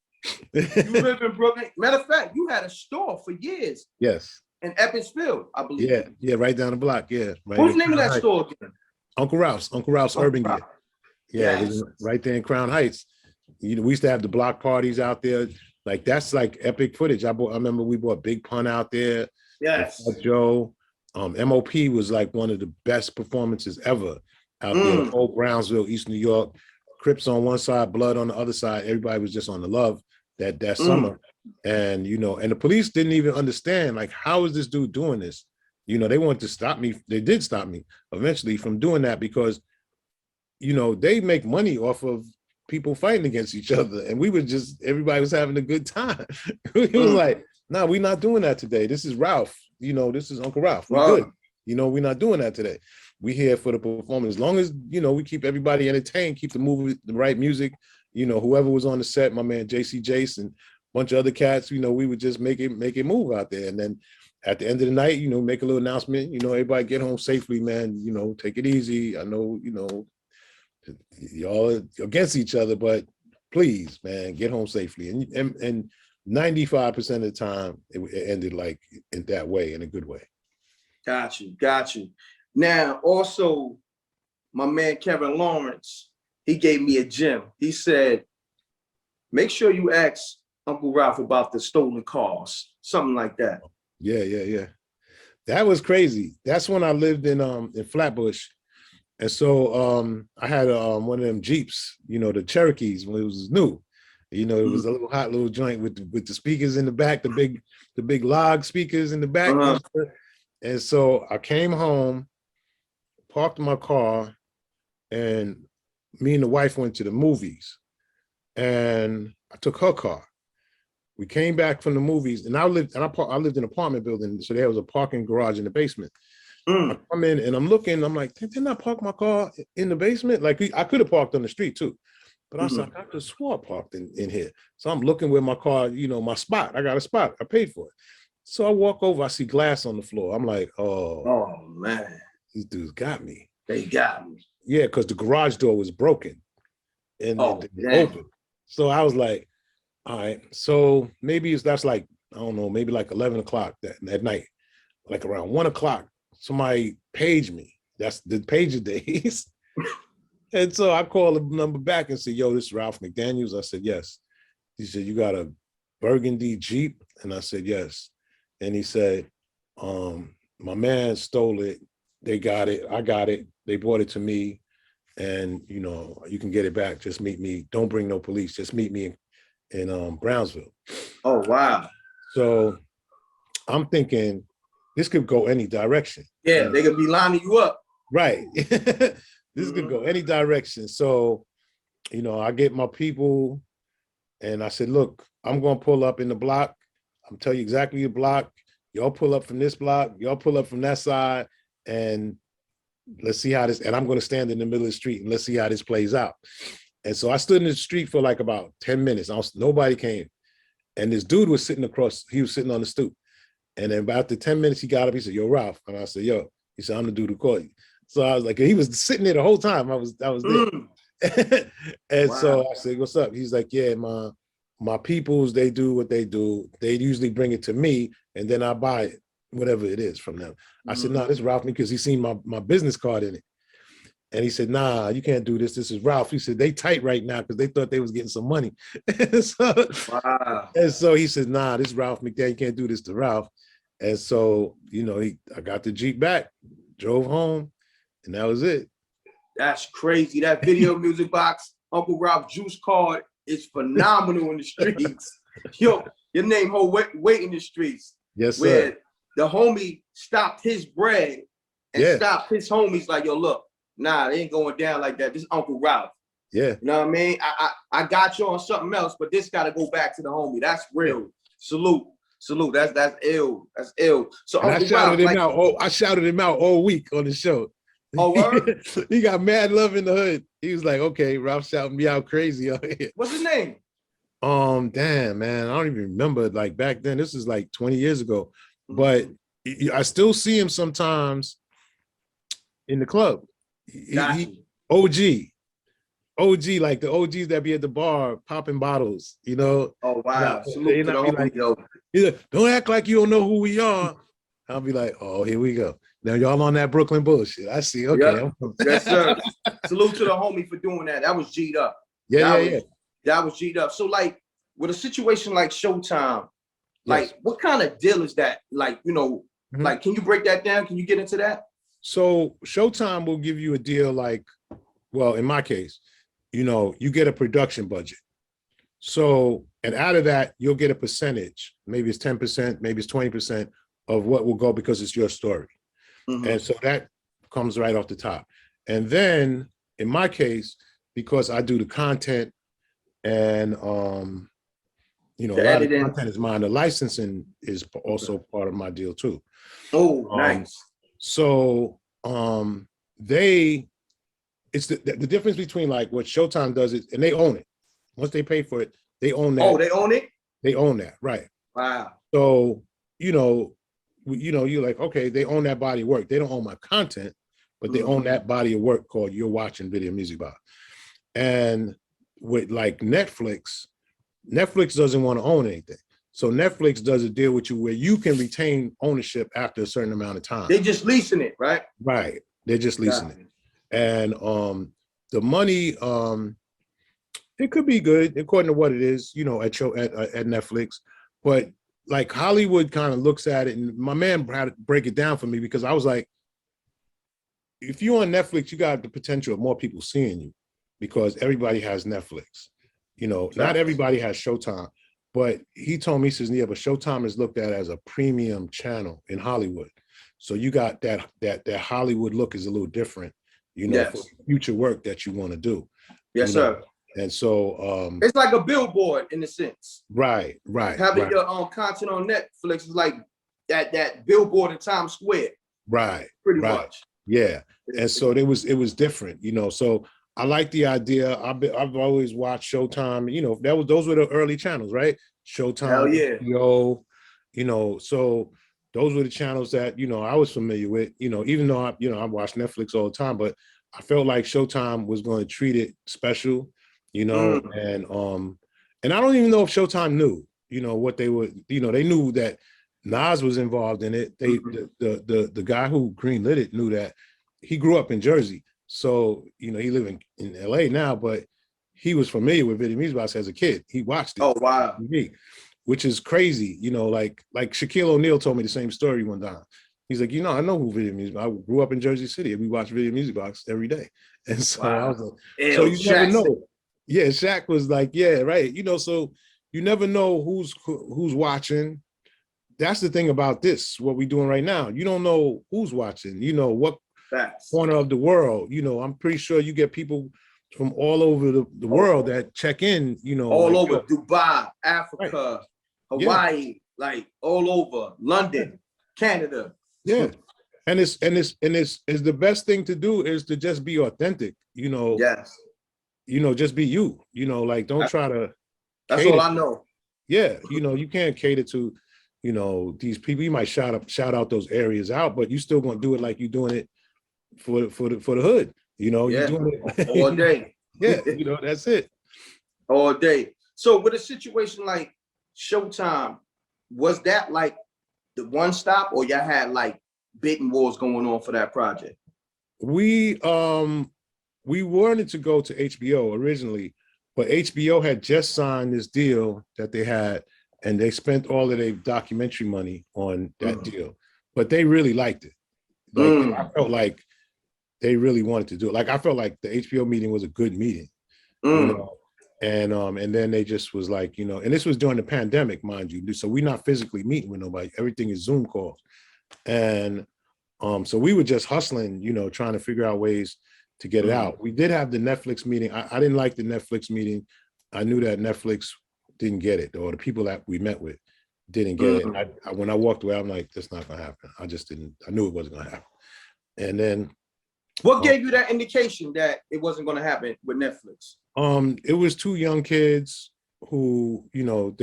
You live in Brooklyn. Matter of fact, you had a store for years. Yes. In Eppensfield, I believe. Yeah, right down the block. Yeah. Right. What's the name of that store again? Uncle Ralph's Urban Gear. Yeah, yes. Right there in Crown Heights. You know, we used to have the block parties out there. Like that's like epic footage. I remember we bought Big Pun out there. Yes. Joe. MOP was like one of the best performances ever out there. Whole Brownsville, East New York, Crips on one side, Blood on the other side. Everybody was just on the love that summer. And, you know, and the police didn't even understand, like, how is this dude doing this? You know, they wanted to stop me. They did stop me eventually from doing that because, you know, they make money off of people fighting against each other. And we were just, everybody was having a good time. It was like, no, we're not doing that today. This is Ralph. You know, this is Uncle Ralph. We're good. You know, we're not doing that today. We're here for the performance. As long as, you know, we keep everybody entertained, keep the movie, the right music, you know, whoever was on the set, my man, JC Jason, bunch of other cats, you know, we would just make it move out there. And then at the end of the night, you know, make a little announcement, you know, everybody get home safely, man, you know, take it easy. I know, you know, y'all against each other, but please, man, get home safely. And 95% of the time, it ended like in that way, in a good way. Got you. Now, also, my man, Kevin Lawrence, he gave me a gem. He said, make sure you ask Uncle Ralph about the stolen cars, something like that. Yeah. That was crazy. That's when I lived in Flatbush. And so I had one of them Jeeps, you know, the Cherokees when it was new. You know, it was a little hot little joint with the speakers in the back, the big log speakers in the back. And so I came home, parked my car, and me and the wife went to the movies. And I took her car. We came back from the movies, and I lived in an apartment building, so there was a parking garage in the basement. I come in and I'm looking, I'm like, didn't I park my car in the basement? Like I could have parked on the street too. But I was like, I could have swore I parked in here. So I'm looking where my car, you know, my spot. I got a spot. I paid for it. So I walk over, I see glass on the floor. I'm like, oh man, these dudes got me. They got me. Yeah, because the garage door was broken and it open. So I was like, all right. So maybe that's like, I don't know, maybe like 11 o'clock that night. Like around 1 o'clock, somebody paged me. That's the pager days. And so I called the number back and said, yo, this is Ralph McDaniels. I said, yes. He said, you got a burgundy Jeep? And I said, yes. And he said, my man stole it. They got it. I got it. They brought it to me. And, you know, you can get it back. Just meet me. Don't bring no police. Just meet me in Brownsville. Oh, wow. So I'm thinking this could go any direction. Yeah, they could be lining you up. Right. This could go any direction. So, you know, I get my people and I said, look, I'm going to pull up in the block. I'm telling you exactly the block. Y'all pull up from this block. Y'all pull up from that side. And let's see how this, and I'm going to stand in the middle of the street and let's see how this plays out. And so I stood in the street for like about 10 minutes. Nobody came. And this dude was sitting he was sitting on the stoop. And then about the 10 minutes, he got up, he said, yo, Ralph. And I said, yo, he said, I'm the dude who called you. So I was like, he was sitting there the whole time I was there. And so I said, what's up? He's like, yeah, my peoples, they do what they do. They usually bring it to me and then I buy it, whatever it is from them. I said, nah, this is Ralph, because he seen my business card in it. And he said, nah, you can't do this. This is Ralph. He said, they tight right now because they thought they was getting some money. And so he said, nah, this is Ralph McDaniel. You can't do this to Ralph. And so, you know, I got the Jeep back, drove home, and that was it. That's crazy. That video music box, Uncle Ralph juice card is phenomenal in the streets. Yo, your name hold weight in the streets. Yes, sir. Where the homie stopped his bread and stopped his homies like, yo, look, nah, they ain't going down like that. This is Uncle Ralph. Yeah. You know what I mean? I got you on something else, but this got to go back to the homie. That's real. Salute. That's ill. That's ill. So I shouted him out. I shouted him out all week on the show. Oh, word? He got mad love in the hood. He was like, okay, Ralph shouting me out crazy out here. What's his name? Damn, man. I don't even remember. Like back then, this is like 20 years ago. But I still see him sometimes in the club. OG, like the OGs that be at the bar popping bottles, you know. Oh, wow. Salute to the homie, yo. He's like, don't act like you don't know who we are. I'll be like, oh, here we go. Now y'all on that Brooklyn bullshit. I see. Okay. Yep. Yes, sir. Salute to the homie for doing that. That was G'd up. Yeah. That was G'd up. So like with a situation like Showtime, like what kind of deal is that? Like, you know, like, can you break that down? Can you get into that? So Showtime will give you a deal like, well, in my case, you know, you get a production budget. So, and out of that, you'll get a percentage. Maybe it's 10%, maybe it's 20% of what will go because it's your story. And so that comes right off the top. And then in my case, because I do the content and, you know, a lot of content is mine, the licensing is also part of my deal too. Oh, nice. So it's the difference between like what Showtime does is, and they own it. Once they pay for it, they own that. Oh, they own it? They own that, right. Wow. So, you know, you're like, okay, they own that body of work. They don't own my content, but they own that body of work called You're Watching Video Music Box. And with like Netflix doesn't want to own anything. So Netflix does a deal with you where you can retain ownership after a certain amount of time. They're just leasing it, right? Right. They're just leasing it. And the money, it could be good according to what it is, you know, at Netflix. But like Hollywood kind of looks at it, and my man had to break it down for me because I was like, if you're on Netflix, you got the potential of more people seeing you because everybody has Netflix. You know, not everybody has Showtime. But he told me, he says, yeah, but Showtime is looked at as a premium channel in Hollywood. So you got that Hollywood look is a little different, you know, for future work that you want to do. Yes, sir. And so it's like a billboard in a sense. Right. Having your own content on Netflix is like that billboard in Times Square. Right. Pretty much. Yeah. And so it was different, you know. So I like the idea. I've always watched Showtime, you know, those were the early channels, right? Showtime, Hell yeah. HBO, you know, so those were the channels that, you know, I was familiar with, you know, even though I watch Netflix all the time, but I felt like Showtime was going to treat it special, you know, and I don't even know if Showtime knew, you know, what they were, you know, they knew that Nas was involved in it. The guy who greenlit it knew that. He grew up in Jersey. So, you know, he live in LA now, but he was familiar with Video Music Box as a kid. He watched it. Oh, wow. Which is crazy. You know, like Shaquille O'Neal told me the same story one time. He's like, you know, I know who Video Music Box. I grew up in Jersey City and we watch Video Music Box every day. And so I was like, so you never know. Yeah, Shaq was like, yeah, right. You know, so you never know who's watching. That's the thing about this, what we're doing right now. You don't know who's watching, you know, what corner of the world. You know, I'm pretty sure you get people from all over the world that check in, you know. All over Dubai, Africa, Hawaii, like all over London, Canada. Yeah. And it's the best thing to do is to just be authentic, you know. Yes. You know, just be you, you know, like don't try to. That's all I know. Yeah, you know, you can't cater to, you know, these people. You might shout out those areas out, but you still gonna do it like you're doing it for the hood. You know, you're doing it all day. Yeah, you know, that's it. All day. So with a situation like Showtime, was that like the one stop, or y'all had like bidding wars going on for that project? We wanted to go to HBO originally, but HBO had just signed this deal that they had, and they spent all of their documentary money on that deal. But they really liked it. Like I felt like they really wanted to do it. Like I felt like the HBO meeting was a good meeting. You know? And then they just was like, you know, and this was during the pandemic, mind you. So we're not physically meeting with nobody. Everything is Zoom calls. And so we were just hustling, you know, trying to figure out ways to get it out. We did have the Netflix meeting. I didn't like the Netflix meeting. I knew that Netflix didn't get it, or the people that we met with didn't get it. And when I walked away, I'm like, that's not gonna happen. I just didn't, I knew it wasn't gonna happen. And then what gave you that indication that it wasn't gonna happen with Netflix? It was two young kids who, you know,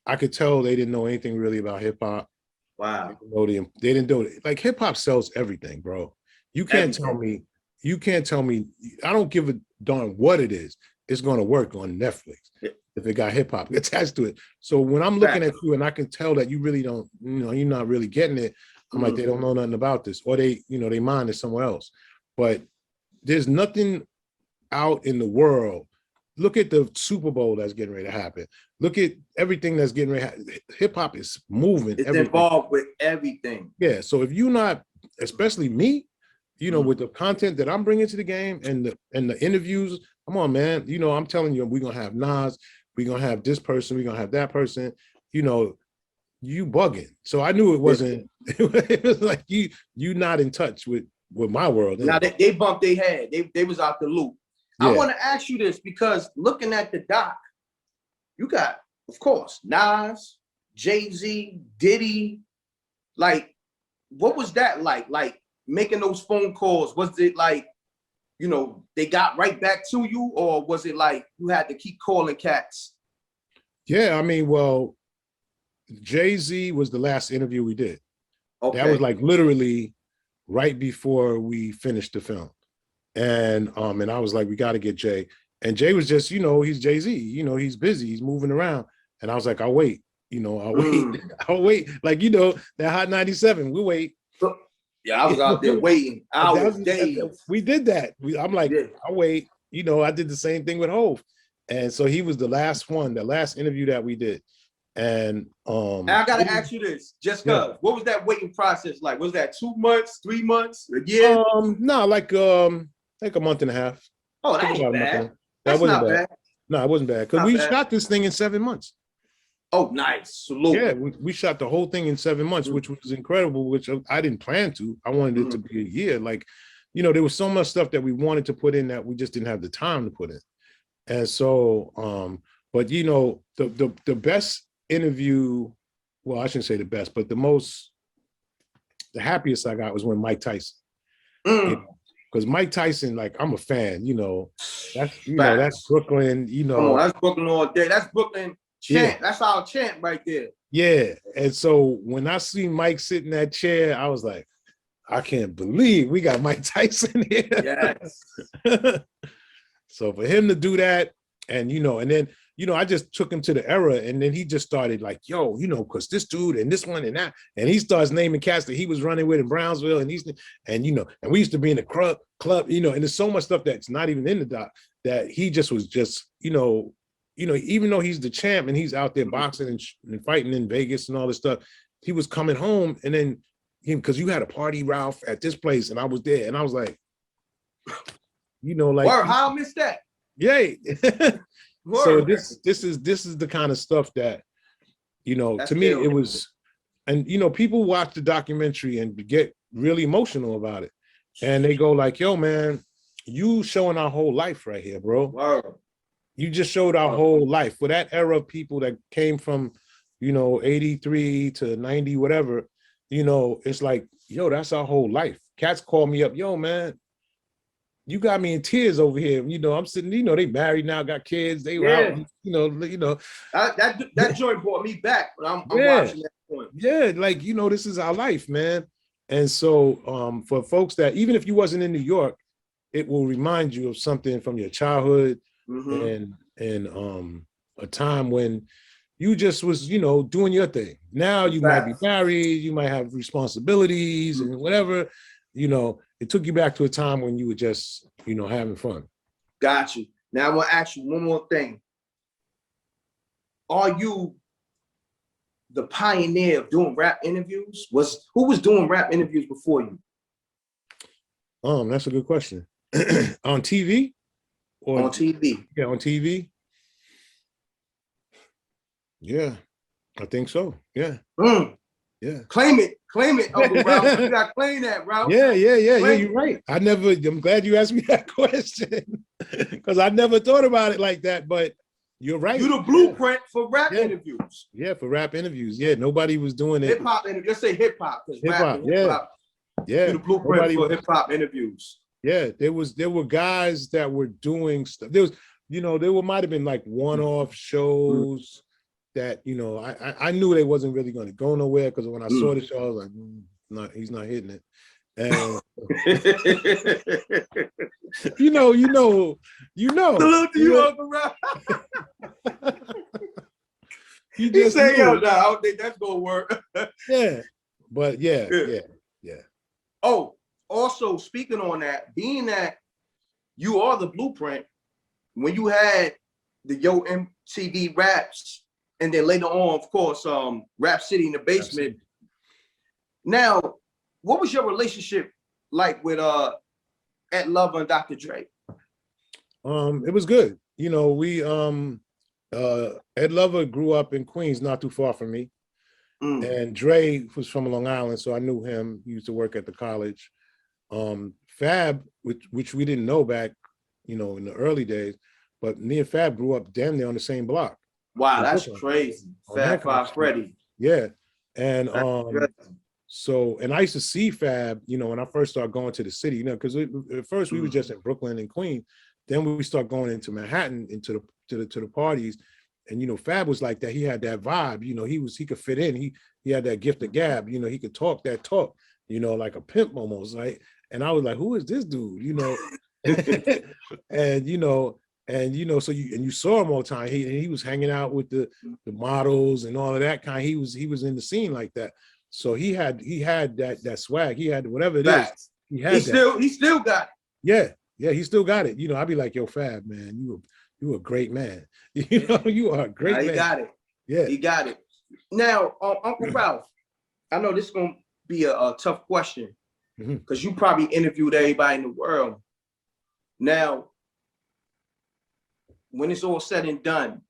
I could tell they didn't know anything really about hip hop. Wow. They didn't do it. Like hip hop sells everything, bro. You can't tell me, I don't give a darn what it is. It's going to work on Netflix if it got hip hop attached to it. So when I'm looking at you and I can tell that you really don't, you know, you're not really getting it, I'm like, they don't know nothing about this, or they, you know, they mind is somewhere else. But there's nothing out in the world. Look at the Super Bowl that's getting ready to happen. Look at everything that's getting ready to happen. Hip hop is moving. It's involved with everything. Yeah. So if you're not, especially me, you know, with the content that I'm bringing to the game and the interviews, come on, man. You know, I'm telling you, we're gonna have Nas, we're gonna have this person, we're gonna have that person. You know, you bugging. So I knew it wasn't. It was like you not in touch with my world. Now they bumped their head. They was out the loop. Yeah. I want to ask you this because looking at the doc, you got, of course, Nas, Jay-Z, Diddy. Like, what was that like? Like making those phone calls, was it like, you know, they got right back to you, or was it like you had to keep calling cats? Yeah, I mean, well, Jay-Z was the last interview we did. Okay. That was like literally right before we finished the film. And I was like, we got to get Jay. And Jay was just, you know, he's Jay-Z, you know, he's busy, he's moving around. And I was like, I'll wait, you know, I'll wait. Like, you know, that Hot 97, we'll wait. Yeah, I was out there waiting hours, days. We did that. I'm like, I'll wait. You know, I did the same thing with Hov. And so he was the last one, the last interview that we did. And I gotta ask you this, just cause what was that waiting process like? Was that 2 months, 3 months, a year? No, like a month and a half. Oh, that ain't bad. That's not bad. No, it wasn't bad. Because we shot this thing in 7 months. Oh, nice. Salute. Yeah, we shot the whole thing in 7 months, which was incredible, which I didn't plan to. I wanted it to be a year. Like, you know, there was so much stuff that we wanted to put in that we just didn't have the time to put in. And so, but you know, the best interview, well, I shouldn't say the best, but the most the happiest I got was when Mike Tyson. Because Mike Tyson, like, I'm a fan, you know. That's Brooklyn, you know. Come on, that's Brooklyn all day. That's Brooklyn chant. That's our chant right there. Yeah. And so when I see Mike sit in that chair, I was like, I can't believe we got Mike Tyson here. Yes. So for him to do that, and you know, and then, you know, I just took him to the era, and then he just started like, yo, you know, because this dude and this one and that, and he starts naming cats that he was running with in Brownsville, and you know, and we used to be in the club, you know, and there's so much stuff that's not even in the doc that he just was just, you know, even though he's the champ and he's out there boxing and fighting in Vegas and all this stuff, he was coming home, and then because you had a party, Ralph, at this place, and I was there, and I was like, you know, like, how I missed that? Yay. So this is the kind of stuff that, you know, to me it was, and you know, people watch the documentary and get really emotional about it, and they go like, yo, man, you showing our whole life right here, bro. Wow. You just showed our whole life. For that era of people that came from, you know, 83 to 90, whatever, you know, it's like, yo, that's our whole life. Cats call me up, yo, man, you got me in tears over here. You know, I'm sitting, you know, they married now, got kids, they were out, you know. That joint brought me back, but I'm watching that point. Yeah, like, you know, this is our life, man. And so for folks that, even if you wasn't in New York, it will remind you of something from your childhood and a time when you just was, you know, doing your thing. Now you might be married, you might have responsibilities and whatever, you know. It took you back to a time when you were just, you know, having fun. Got you. Now I want to ask you one more thing. Are you the pioneer of doing rap interviews? Who was doing rap interviews before you? That's a good question. On TV? Or on TV? Yeah, on TV. Yeah, I think so. Yeah. Yeah. Claim it, Uncle Ralph. You gotta claim that, Ralph. Yeah, you're right. I'm glad you asked me that question because I never thought about it like that, but you're right. You're the blueprint for rap interviews. Yeah, for rap interviews. Yeah, nobody was doing it. Hip-hop interviews. Let's say hip-hop. Hip-hop, yeah. You're the blueprint for hip-hop interviews. Yeah, there were guys that were doing stuff. There might have been like one-off shows that, you know, I knew they wasn't really going to go nowhere because when I saw the show, I was like, he's not hitting it. And you know. Salute to you, Uncle Ralph. You just say, yo, no, I don't think that's gonna work. Yeah, but yeah. Oh, also speaking on that, being that you are the blueprint, when you had the Yo MTV Raps. And then later on, of course, Rap City in the Basement. Now, what was your relationship like with Ed Lover and Dr. Dre? It was good. You know, we Ed Lover grew up in Queens, not too far from me. And Dre was from Long Island, so I knew him. He used to work at the college. Fab, which we didn't know back, you know, in the early days, but me and Fab grew up damn near on the same block. Wow, that's crazy. Fab Five Freddy. Yeah. And so, and I used to see Fab, you know, when I first started going to the city, you know, because at first we were just in Brooklyn and Queens. Then we start going into Manhattan, into the parties. And, you know, Fab was like that. He had that vibe, you know, he could fit in. He had that gift of gab, you know, he could talk that talk, you know, like a pimp almost, right? And I was like, who is this dude, you know? And you know, so you saw him all the time. He was hanging out with the models and all of that kind. He was in the scene like that. So he had that swag. He had whatever it is. He still got it. Yeah, he still got it. You know, I'd be like, yo, Fab, man, you a great man. You know, you are a great man. He got it. Yeah, he got it. Now, Uncle Ralph, I know this is gonna be a tough question because you probably interviewed everybody in the world. Now, when it's all said and done,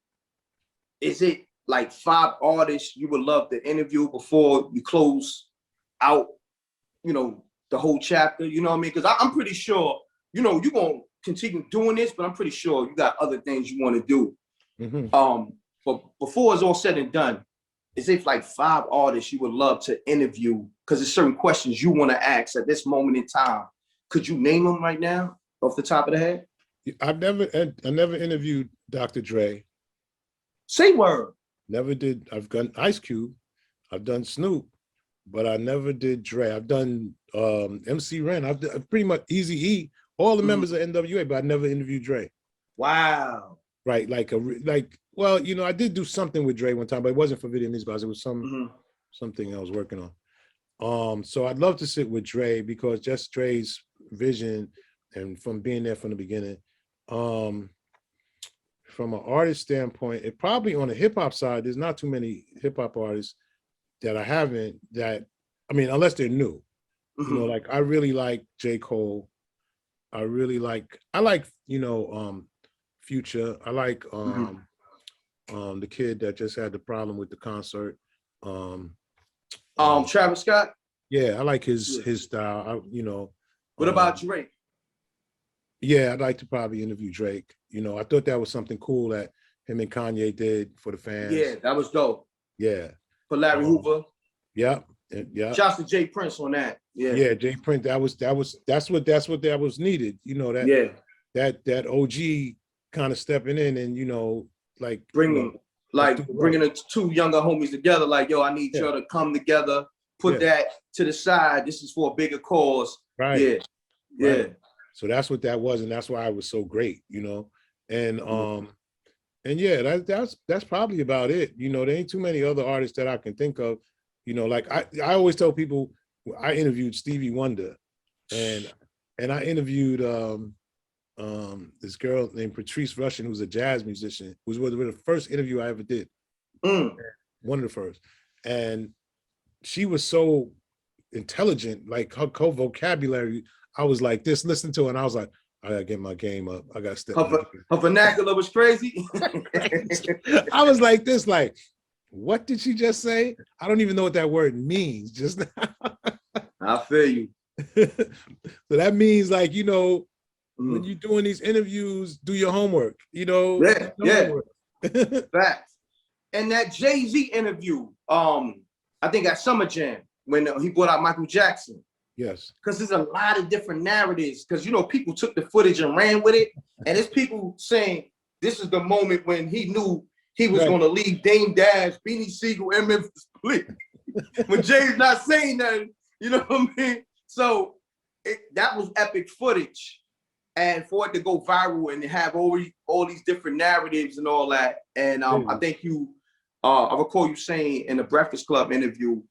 is it like 5 artists you would love to interview before you close out, you know, the whole chapter? You know what I mean? Because I'm pretty sure, you know, you're going to continue doing this, but I'm pretty sure you got other things you want to do. But before it's all said and done, is it like 5 artists you would love to interview? Because there's certain questions you want to ask at this moment in time. Could you name them right now off the top of the head? I never interviewed Dr. Dre. Say word. Never did. I've done Ice Cube. I've done Snoop, but I never did Dre. I've done MC Ren. I've done pretty much Eazy-E, all the members of NWA, but I never interviewed Dre. Wow. Right, well, you know, I did do something with Dre one time, but it wasn't for Video Music Box. It was something I was working on. So I'd love to sit with Dre because just Dre's vision and from being there from the beginning. From an artist standpoint, it probably on the hip hop side, there's not too many hip hop artists that I haven't unless they're new. You know, like I really like J. Cole. I like, you know, Future. I like the kid that just had the problem with the concert. Travis Scott. Yeah, I like his style. You know. What about Drake? Yeah, I'd like to probably interview Drake. You know, I thought that was something cool that him and Kanye did for the fans. Yeah, that was dope. Yeah. For Larry Hoover. Yeah. Shouts to Jay Prince on that. Yeah, Jay Prince. That's what was needed. You know that OG kind of stepping in and you know like bringing the 2 younger homies together. Like, yo, I need y'all to come together. Put that to the side. This is for a bigger cause. Right. Yeah. Right. So that's what that was, and that's why it was so great, you know. And yeah, that's probably about it. You know, there ain't too many other artists that I can think of. You know, like I always tell people, I interviewed Stevie Wonder, and I interviewed this girl named Patrice Rushen, who's a jazz musician. It was the first interview I ever did. One of the first, and she was so intelligent, like her vocabulary. I was like this, listen to her, and I was like, I gotta get my game up. I gotta step. Her vernacular was crazy. I was like this, like, what did she just say? I don't even know what that word means. Just now. I feel you. So that means, like, you know, when you're doing these interviews, do your homework. You know. Yeah. Facts. And that Jay-Z interview, I think at Summer Jam when he brought out Michael Jackson. Yes. Because there's a lot of different narratives. Because, you know, people took the footage and ran with it. And there's people saying this is the moment when he knew he was going to leave Dame Dash, Beanie Siegel, and Memphis Bleak. When Jay's not saying nothing, you know what I mean? So that was epic footage. And for it to go viral and have all these different narratives and all that. And I think I recall you saying in the Breakfast Club interview,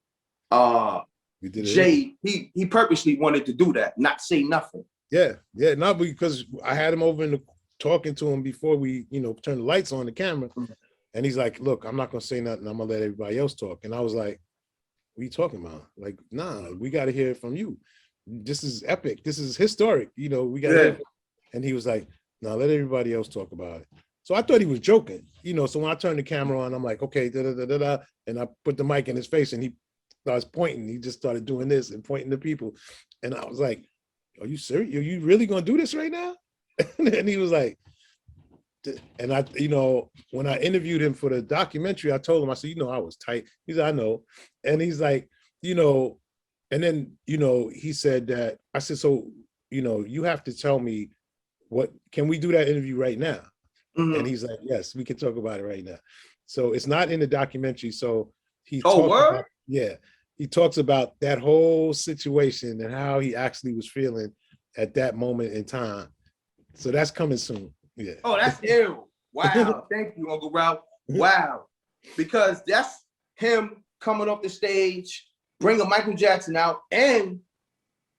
Jay, he purposely wanted to do that, not say nothing. Yeah, not because I had him over talking to him before we, you know, turned the lights on the camera. And he's like, look, I'm not gonna say nothing, I'm gonna let everybody else talk. And I was like, what are you talking about? Like, nah, we gotta hear it from you. This is epic, this is historic, you know, we gotta hear it. And he was like, no, let everybody else talk about it. So I thought he was joking, you know, so when I turned the camera on, I'm like, okay, and I put the mic in his face and he starts pointing. He just started doing this and pointing to people. And I was like, are you serious? Are you really gonna do this right now? And he was like, and I, you know, when I interviewed him for the documentary, I told him, I said, you know, I was tight. He said, I know. And he's like, you know, and then, you know, he said that, I said, so, you know, you have to tell me can we do that interview right now? And he's like, yes, we can talk about it right now. So it's not in the documentary. So he he talks about that whole situation and how he actually was feeling at that moment in time. So that's coming soon. Yeah. Oh, that's ill. Wow. Thank you, Uncle Ralph. Wow. Because that's him coming off the stage, bringing Michael Jackson out and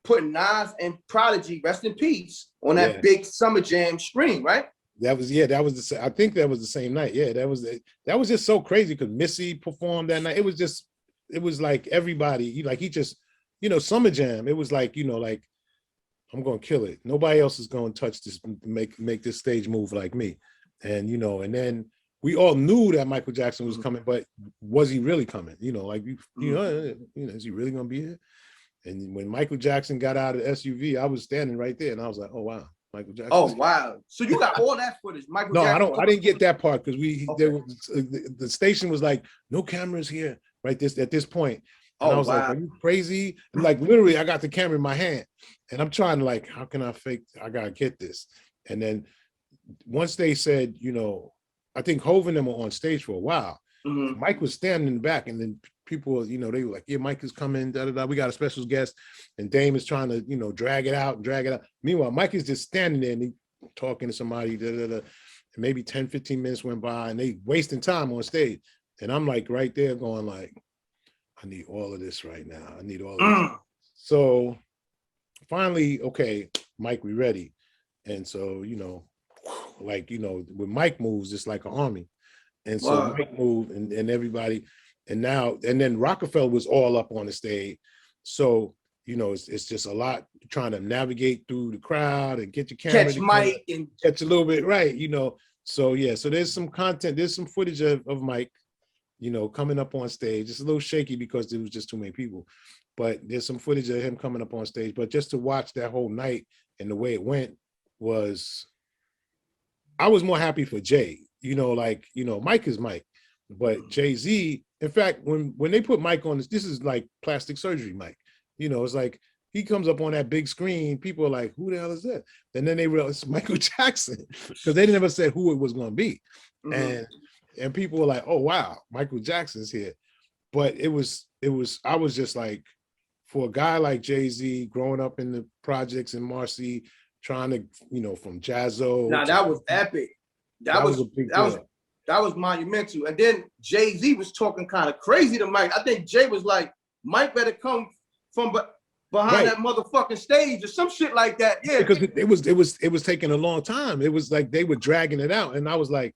putting Nas and Prodigy, rest in peace, on that big Summer Jam screen, right? I think that was the same night. Yeah, that was just so crazy because Missy performed that night. It was like everybody, he just, you know, Summer Jam, it was like, you know, like, I'm gonna kill it. Nobody else is gonna touch this, make this stage move like me. And, you know, and then we all knew that Michael Jackson was coming, but was he really coming? You know, like, you know, is he really gonna be here? And when Michael Jackson got out of the SUV, I was standing right there and I was like, oh, wow. Michael Jackson. Oh wow! So you got all that footage, Michael No, Jackson? I didn't get that part because Okay. the station was like, no cameras here, right? At this point. And I was like, are you crazy? And like literally, I got the camera in my hand and I'm trying to like, how can I fake? I gotta get this. And then once they said, you know, I think Hov and them were on stage for a while. Mike was standing in the back, and then people, you know, they were like, yeah, Mike is coming, da, da, da. We got a special guest, and Dame is trying to, you know, drag it out. Meanwhile, Mike is just standing there and he talking to somebody, da, da, da. And maybe 10, 15 minutes went by and they wasting time on stage. And I'm like right there going like, I need all of this right now. I need all of this. So finally, okay, Mike, we ready. And so, you know, like, you know, when Mike moves, it's like an army. And so Mike moved and everybody, and then Rockefeller was all up on the stage. So, you know, it's just a lot trying to navigate through the crowd and get your camera. Catch Mike and catch a little bit, right, you know. So yeah, so there's some content, there's some footage of Mike, you know, coming up on stage. It's a little shaky because there was just too many people, but there's some footage of him coming up on stage. But just to watch that whole night and the way it went was, I was more happy for Jay. You know, like, you know, Mike is Mike, but Jay-Z, in fact, when they put Mike on this is like plastic surgery Mike. You know, it's like he comes up on that big screen, people are like, who the hell is that? And then they realize it's Michael Jackson, because they never said who it was going to be. And people were like, oh wow, Michael Jackson's here. But I was just like, for a guy like Jay-Z growing up in the projects in Marcy, trying to, you know, from Jazzo. Now that was epic. That was monumental. And then Jay-Z was talking kind of crazy to Mike. I think Jay was like, Mike better come from behind that motherfucking stage or some shit like that. Yeah, because it was taking a long time. It was like they were dragging it out, and I was like,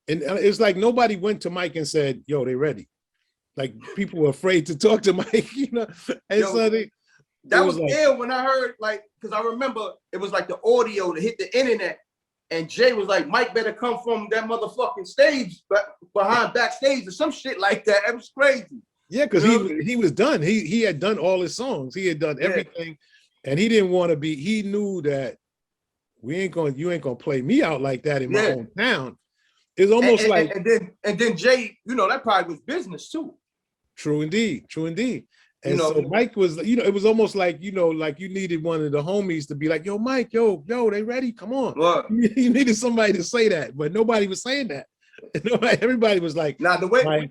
and it's like nobody went to Mike and said, "Yo, they ready." Like people were afraid to talk to Mike, you know. And so that was like, ill when I heard, like, because I remember it was like the audio to hit the internet. And Jay was like, Mike better come from that motherfucking stage, behind backstage or some shit like that. It was crazy. Yeah, because he was done. He had done all his songs. He had done everything, and he didn't want to be. He knew that you ain't gonna play me out like that in my own town. It's almost and then Jay, you know, that probably was business too. True indeed. And so Mike was, you know, it was almost like, you know, like you needed one of the homies to be like, yo, Mike, yo, they ready? Come on. What? You needed somebody to say that, but nobody was saying that. Everybody was like, now the way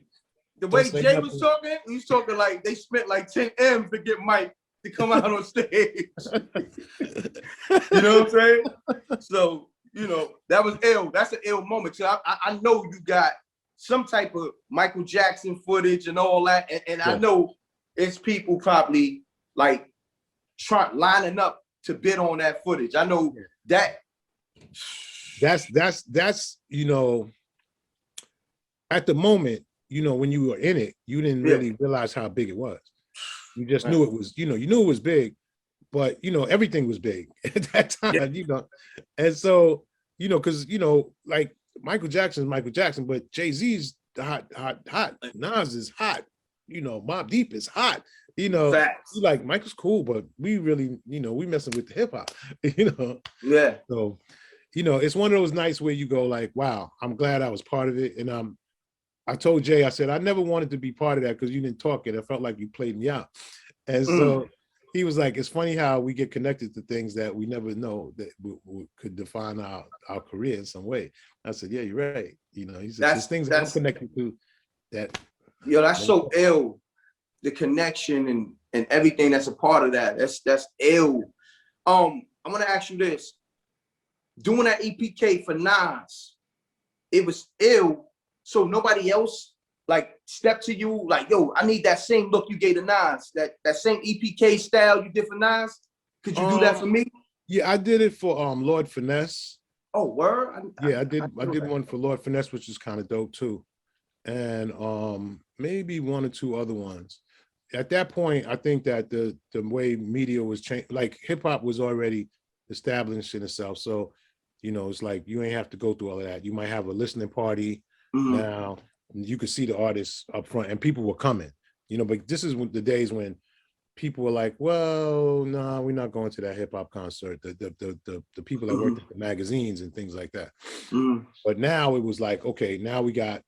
Jay was talking, he was talking like they spent like 10 M's to get Mike to come out on stage. You know what I'm saying? So, you know, that was ill. That's an ill moment. So I know you got some type of Michael Jackson footage and all that. And I know it's people probably like lining up to bid on that footage. I know that. That's, you know, at the moment, you know, when you were in it, you didn't really realize how big it was. You just knew it was, you know, you knew it was big, but, you know, everything was big at that time, you know. And so, you know, because, you know, like Michael Jackson is Michael Jackson, but Jay-Z's hot. Nas is hot. You know, Mobb Deep is hot. You know, like Michael's cool, but we really, you know, we messing with the hip hop, you know. Yeah. So, you know, it's one of those nights where you go like, wow, I'm glad I was part of it. And I told Jay, I said, I never wanted to be part of that because you didn't talk it. I felt like you played me out. And so he was like, it's funny how we get connected to things that we never know that could define our career in some way. I said, yeah, you're right. You know, he said, there's things that I'm connected to that. Yo, that's so ill. The connection and everything that's a part of that. That's ill. I'm gonna ask you this. Doing that EPK for Nas, it was ill. So nobody else like stepped to you like, yo, I need that same look you gave to Nas, that same EPK style you did for Nas. Could you do that for me? Yeah, I did it for Lord Finesse. Oh, word? I did one for Lord Finesse, which is kind of dope too. And maybe one or two other ones. At that point, I think that the way media was changed, like hip hop was already established in itself. So, you know, it's like you ain't have to go through all of that. You might have a listening party now. You could see the artists up front, and people were coming. You know, but this is the days when people were like, "Well, no, nah, we're not going to that hip hop concert. The people that worked at the magazines and things like that. But now it was like, okay, now we got,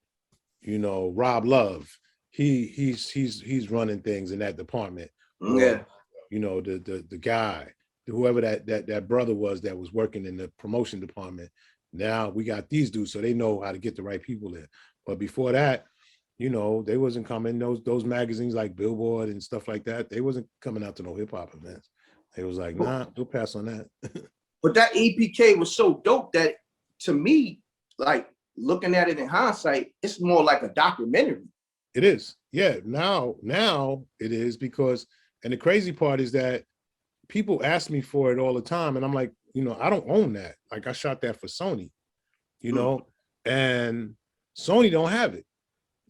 you know, Rob Love. He's running things in that department. Yeah. Or, you know, the guy, whoever that brother was that was working in the promotion department. Now we got these dudes, so they know how to get the right people there. But before that, you know, they wasn't coming. Those magazines like Billboard and stuff like that, they wasn't coming out to no hip hop events. They was like, nah, we'll pass on that. But that EPK was so dope that, to me, like looking at it in hindsight, it's more like a documentary. It is, yeah. Now it is, because, and the crazy part is that people ask me for it all the time, and I'm like, you know, I don't own that. Like, I shot that for Sony, you know, and Sony don't have it.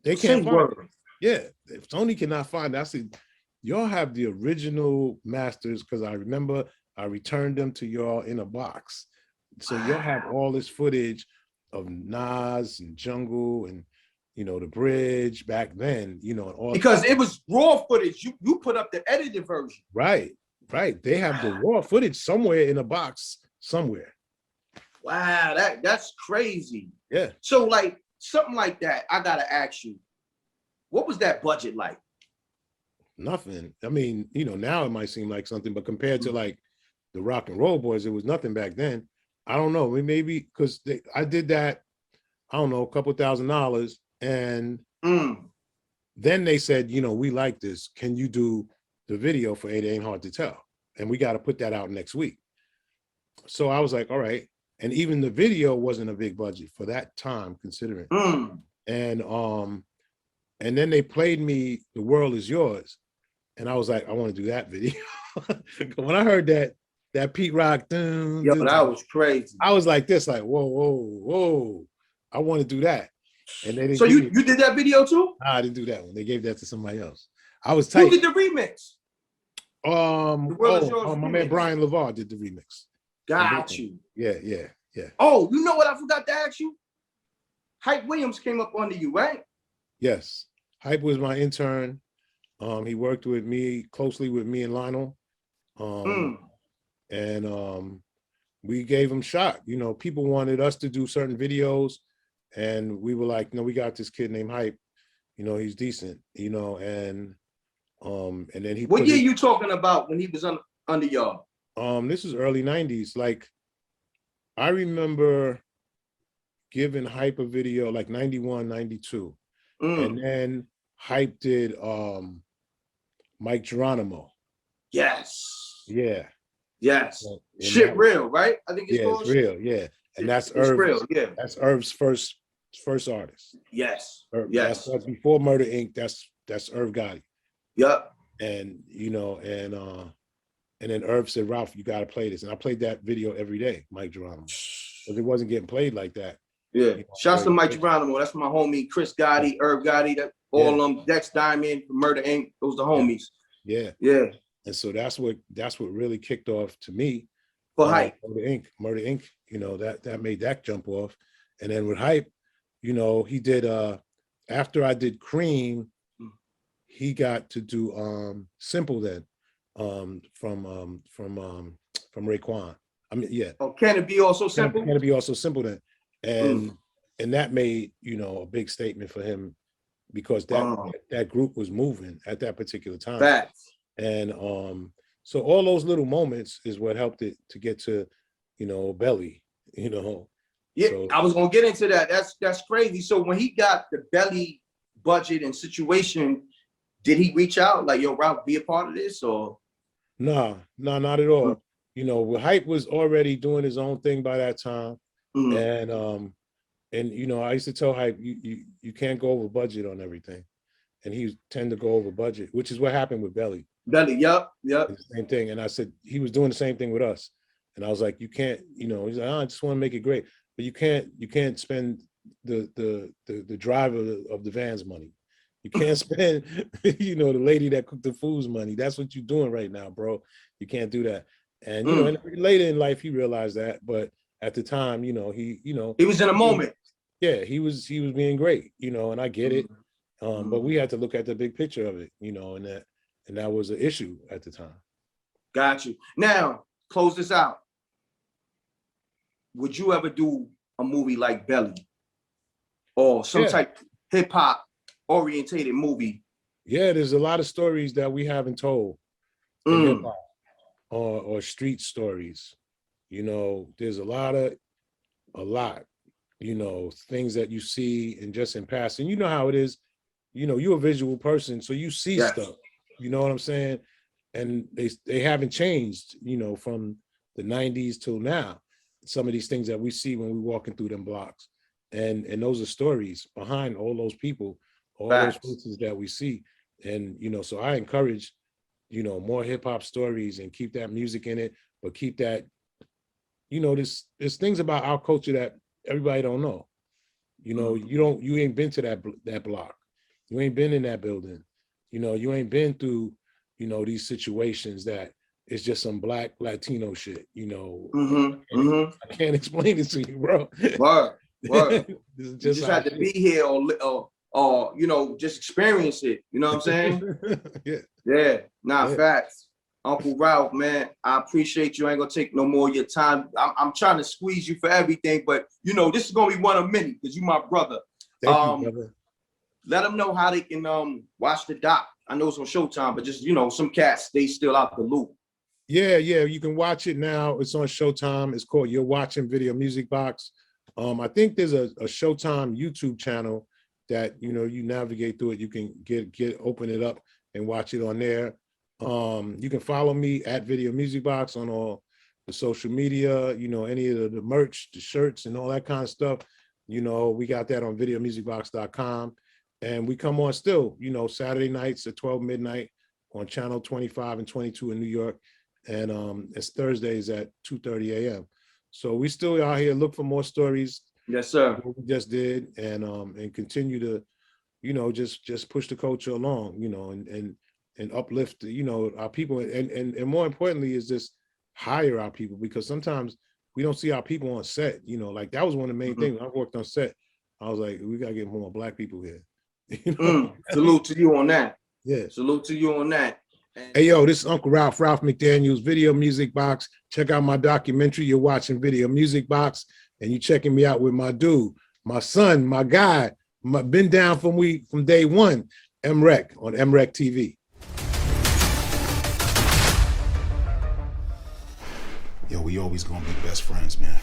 They can't find it. Yeah, if Sony cannot find it, I said, y'all have the original masters, because I remember I returned them to y'all in a box. So y'all have all this footage of Nas and Jungle and, you know, The Bridge back then, you know, and all, because it was raw footage. You put up the edited version. Right. They have the raw footage somewhere in a box somewhere. Wow, that's crazy. Yeah. So like something like that, I gotta ask you, what was that budget like? Nothing. I mean, you know, now it might seem like something, but compared to like the Rock and Roll Boys, it was nothing back then. I don't know, maybe because I did that, I don't know, a couple $1,000, and then they said, you know, we like this. Can you do the video for It Ain't Hard to Tell? And we got to put that out next week. So I was like, all right. And even the video wasn't a big budget for that time, considering. And then they played me The World Is Yours. And I was like, I want to do that video. When I heard that Pete Rock, yeah, but that was crazy. I was like this, like, whoa. I want to do that. And they didn't. So you did that video too? Nah, I didn't do that one. They gave that to somebody else. I was tight. Who did the remix? My man Brian LeVar did the remix. Got you. Yeah. Oh, you know what I forgot to ask you? Hype Williams came up under you, right? Yes. Hype was my intern. He worked with me closely with me and Lionel. And we gave him a shot. You know, people wanted us to do certain videos, and we were like, no, we got this kid named Hype. You know, he's decent, you know, and then he. What year you talking about when he was under y'all? This is early 90s. Like, I remember giving Hype a video like 91, 92. And then Hype did Mike Geronimo. Yes. Yeah. Yes. Shit Real, right? I think it's called. It's Real, yeah. And that's Irv. Real, yeah. That's Irv's first artist. Yes. Irv, yes. That's before Murder Inc. That's Irv Gotti. Yep. And you know, and then Irv said, Ralph, you gotta play this. And I played that video every day, Mike Geronimo. Because it wasn't getting played like that. Yeah. You know, shouts to Mike Geronimo. That's my homie Chris Gotti, Irv Gotti, that all of them, Dex Diamond, Murder Inc. Those the homies. Yeah. And so that's what really kicked off to me. For Hype. Murder Inc. You know, that made that jump off. And then with Hype, you know, he did after I did Cream, he got to do Simple Then from Raekwon. I mean, yeah. Oh, Can It Be Also Simple? Can It Be Also Simple Then? And that made, you know, a big statement for him, because that group was moving at that particular time. Facts. And so all those little moments is what helped it to get to, you know, Belly, you know. Yeah, so, I was gonna get into that. That's crazy. So when he got the Belly budget and situation, did he reach out like, yo, Ralph, be a part of this? Or no, not at all. You know, Hype was already doing his own thing by that time. And you know, I used to tell Hype, you can't go over budget on everything. And he tend to go over budget, which is what happened with Belly. Yep. Same thing. And I said, he was doing the same thing with us. And I was like, you can't, you know, he's like, I just want to make it great. But you can't spend the driver of the van's money. You can't spend, you know, the lady that cooked the food's money. That's what you're doing right now, bro. You can't do that. And you know, and later in life he realized that, but at the time, you know, he was in a moment. Yeah, he was being great, you know, and I get it. But we had to look at the big picture of it, you know, and that was an issue at the time. Got you. Now, close this out. Would you ever do a movie like Belly or some type of hip hop orientated movie? Yeah, there's a lot of stories that we haven't told in hip hop or street stories. You know, there's a lot, you know, things that you see and just in passing. You know how it is. You know, you're a visual person, so you see stuff. You know what I'm saying? And they haven't changed, you know, from the 90s till now. Some of these things that we see when we're walking through them blocks. And those are stories behind all those people, all those faces that we see. And, you know, so I encourage, you know, more hip hop stories and keep that music in it, but keep that, you know, there's things about our culture that everybody don't know. You know, you ain't been to that block. You ain't been in that building. You know, you ain't been through, you know, these situations that it's just some Black Latino shit, you know. I can't explain it to you, bro. Word. You just had to be here or you know, just experience it. You know what I'm saying? Facts. Uncle Ralph, man, I appreciate you. I ain't gonna take no more of your time. I'm trying to squeeze you for everything, but you know, this is gonna be one of many because you my brother. Thank you, brother. Let them know how they can watch the doc. I know it's on Showtime, but just, you know, some cats, they still out the loop. Yeah, you can watch it now. It's on Showtime. It's called You're Watching Video Music Box. I think there's a Showtime YouTube channel that, you know, you navigate through it. You can open it up and watch it on there. You can follow me at Video Music Box on all the social media, you know, any of the merch, the shirts and all that kind of stuff. You know, we got that on videomusicbox.com. And we come on still, you know, Saturday nights at 12 midnight on channel 25 and 22 in New York. And it's Thursdays at 2:30 a.m. So we still out here, look for more stories. Yes, sir. What we just did and continue to, you know, just push the culture along, you know, and uplift, you know, our people. And more importantly is just hire our people, because sometimes we don't see our people on set, you know, like that was one of the main things. When I worked on set, I was like, we got to get more Black people here. You know? Salute to you on that. Yeah. Salute to you on that. Hey, yo, this is Uncle Ralph Mcdaniels, Video Music Box. Check out my documentary. You're watching Video Music Box, and you checking me out with my dude, my son, my guy, been down from day one, M.Reck on MRecktv. Yo, we always gonna be best friends, man.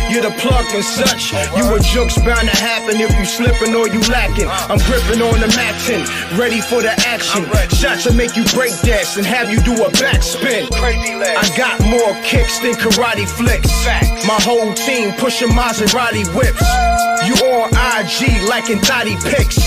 You're the plug and such. You a joke's bound to happen if you slipping or you lacking. I'm gripping on the Mactin, ready for the action. Shots to make you break dance and have you do a backspin. I got more kicks than karate flicks. My whole team pushing Maserati whips. You on IG liking thotty pics.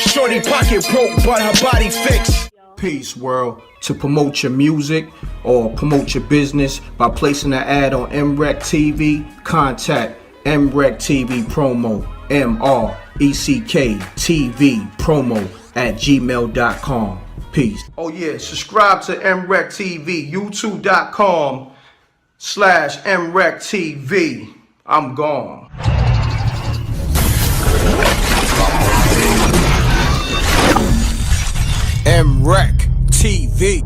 Shorty pocket broke but her body fixed. Peace, world. To promote your music or promote your business by placing an ad on MRecktv, contact MRecktVpromo, MRecktVpromo @gmail.com. Peace. Oh yeah, subscribe to MRecktv, youtube.com/MRecktv. I'm gone. M.Reck TV.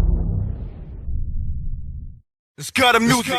It's got a music.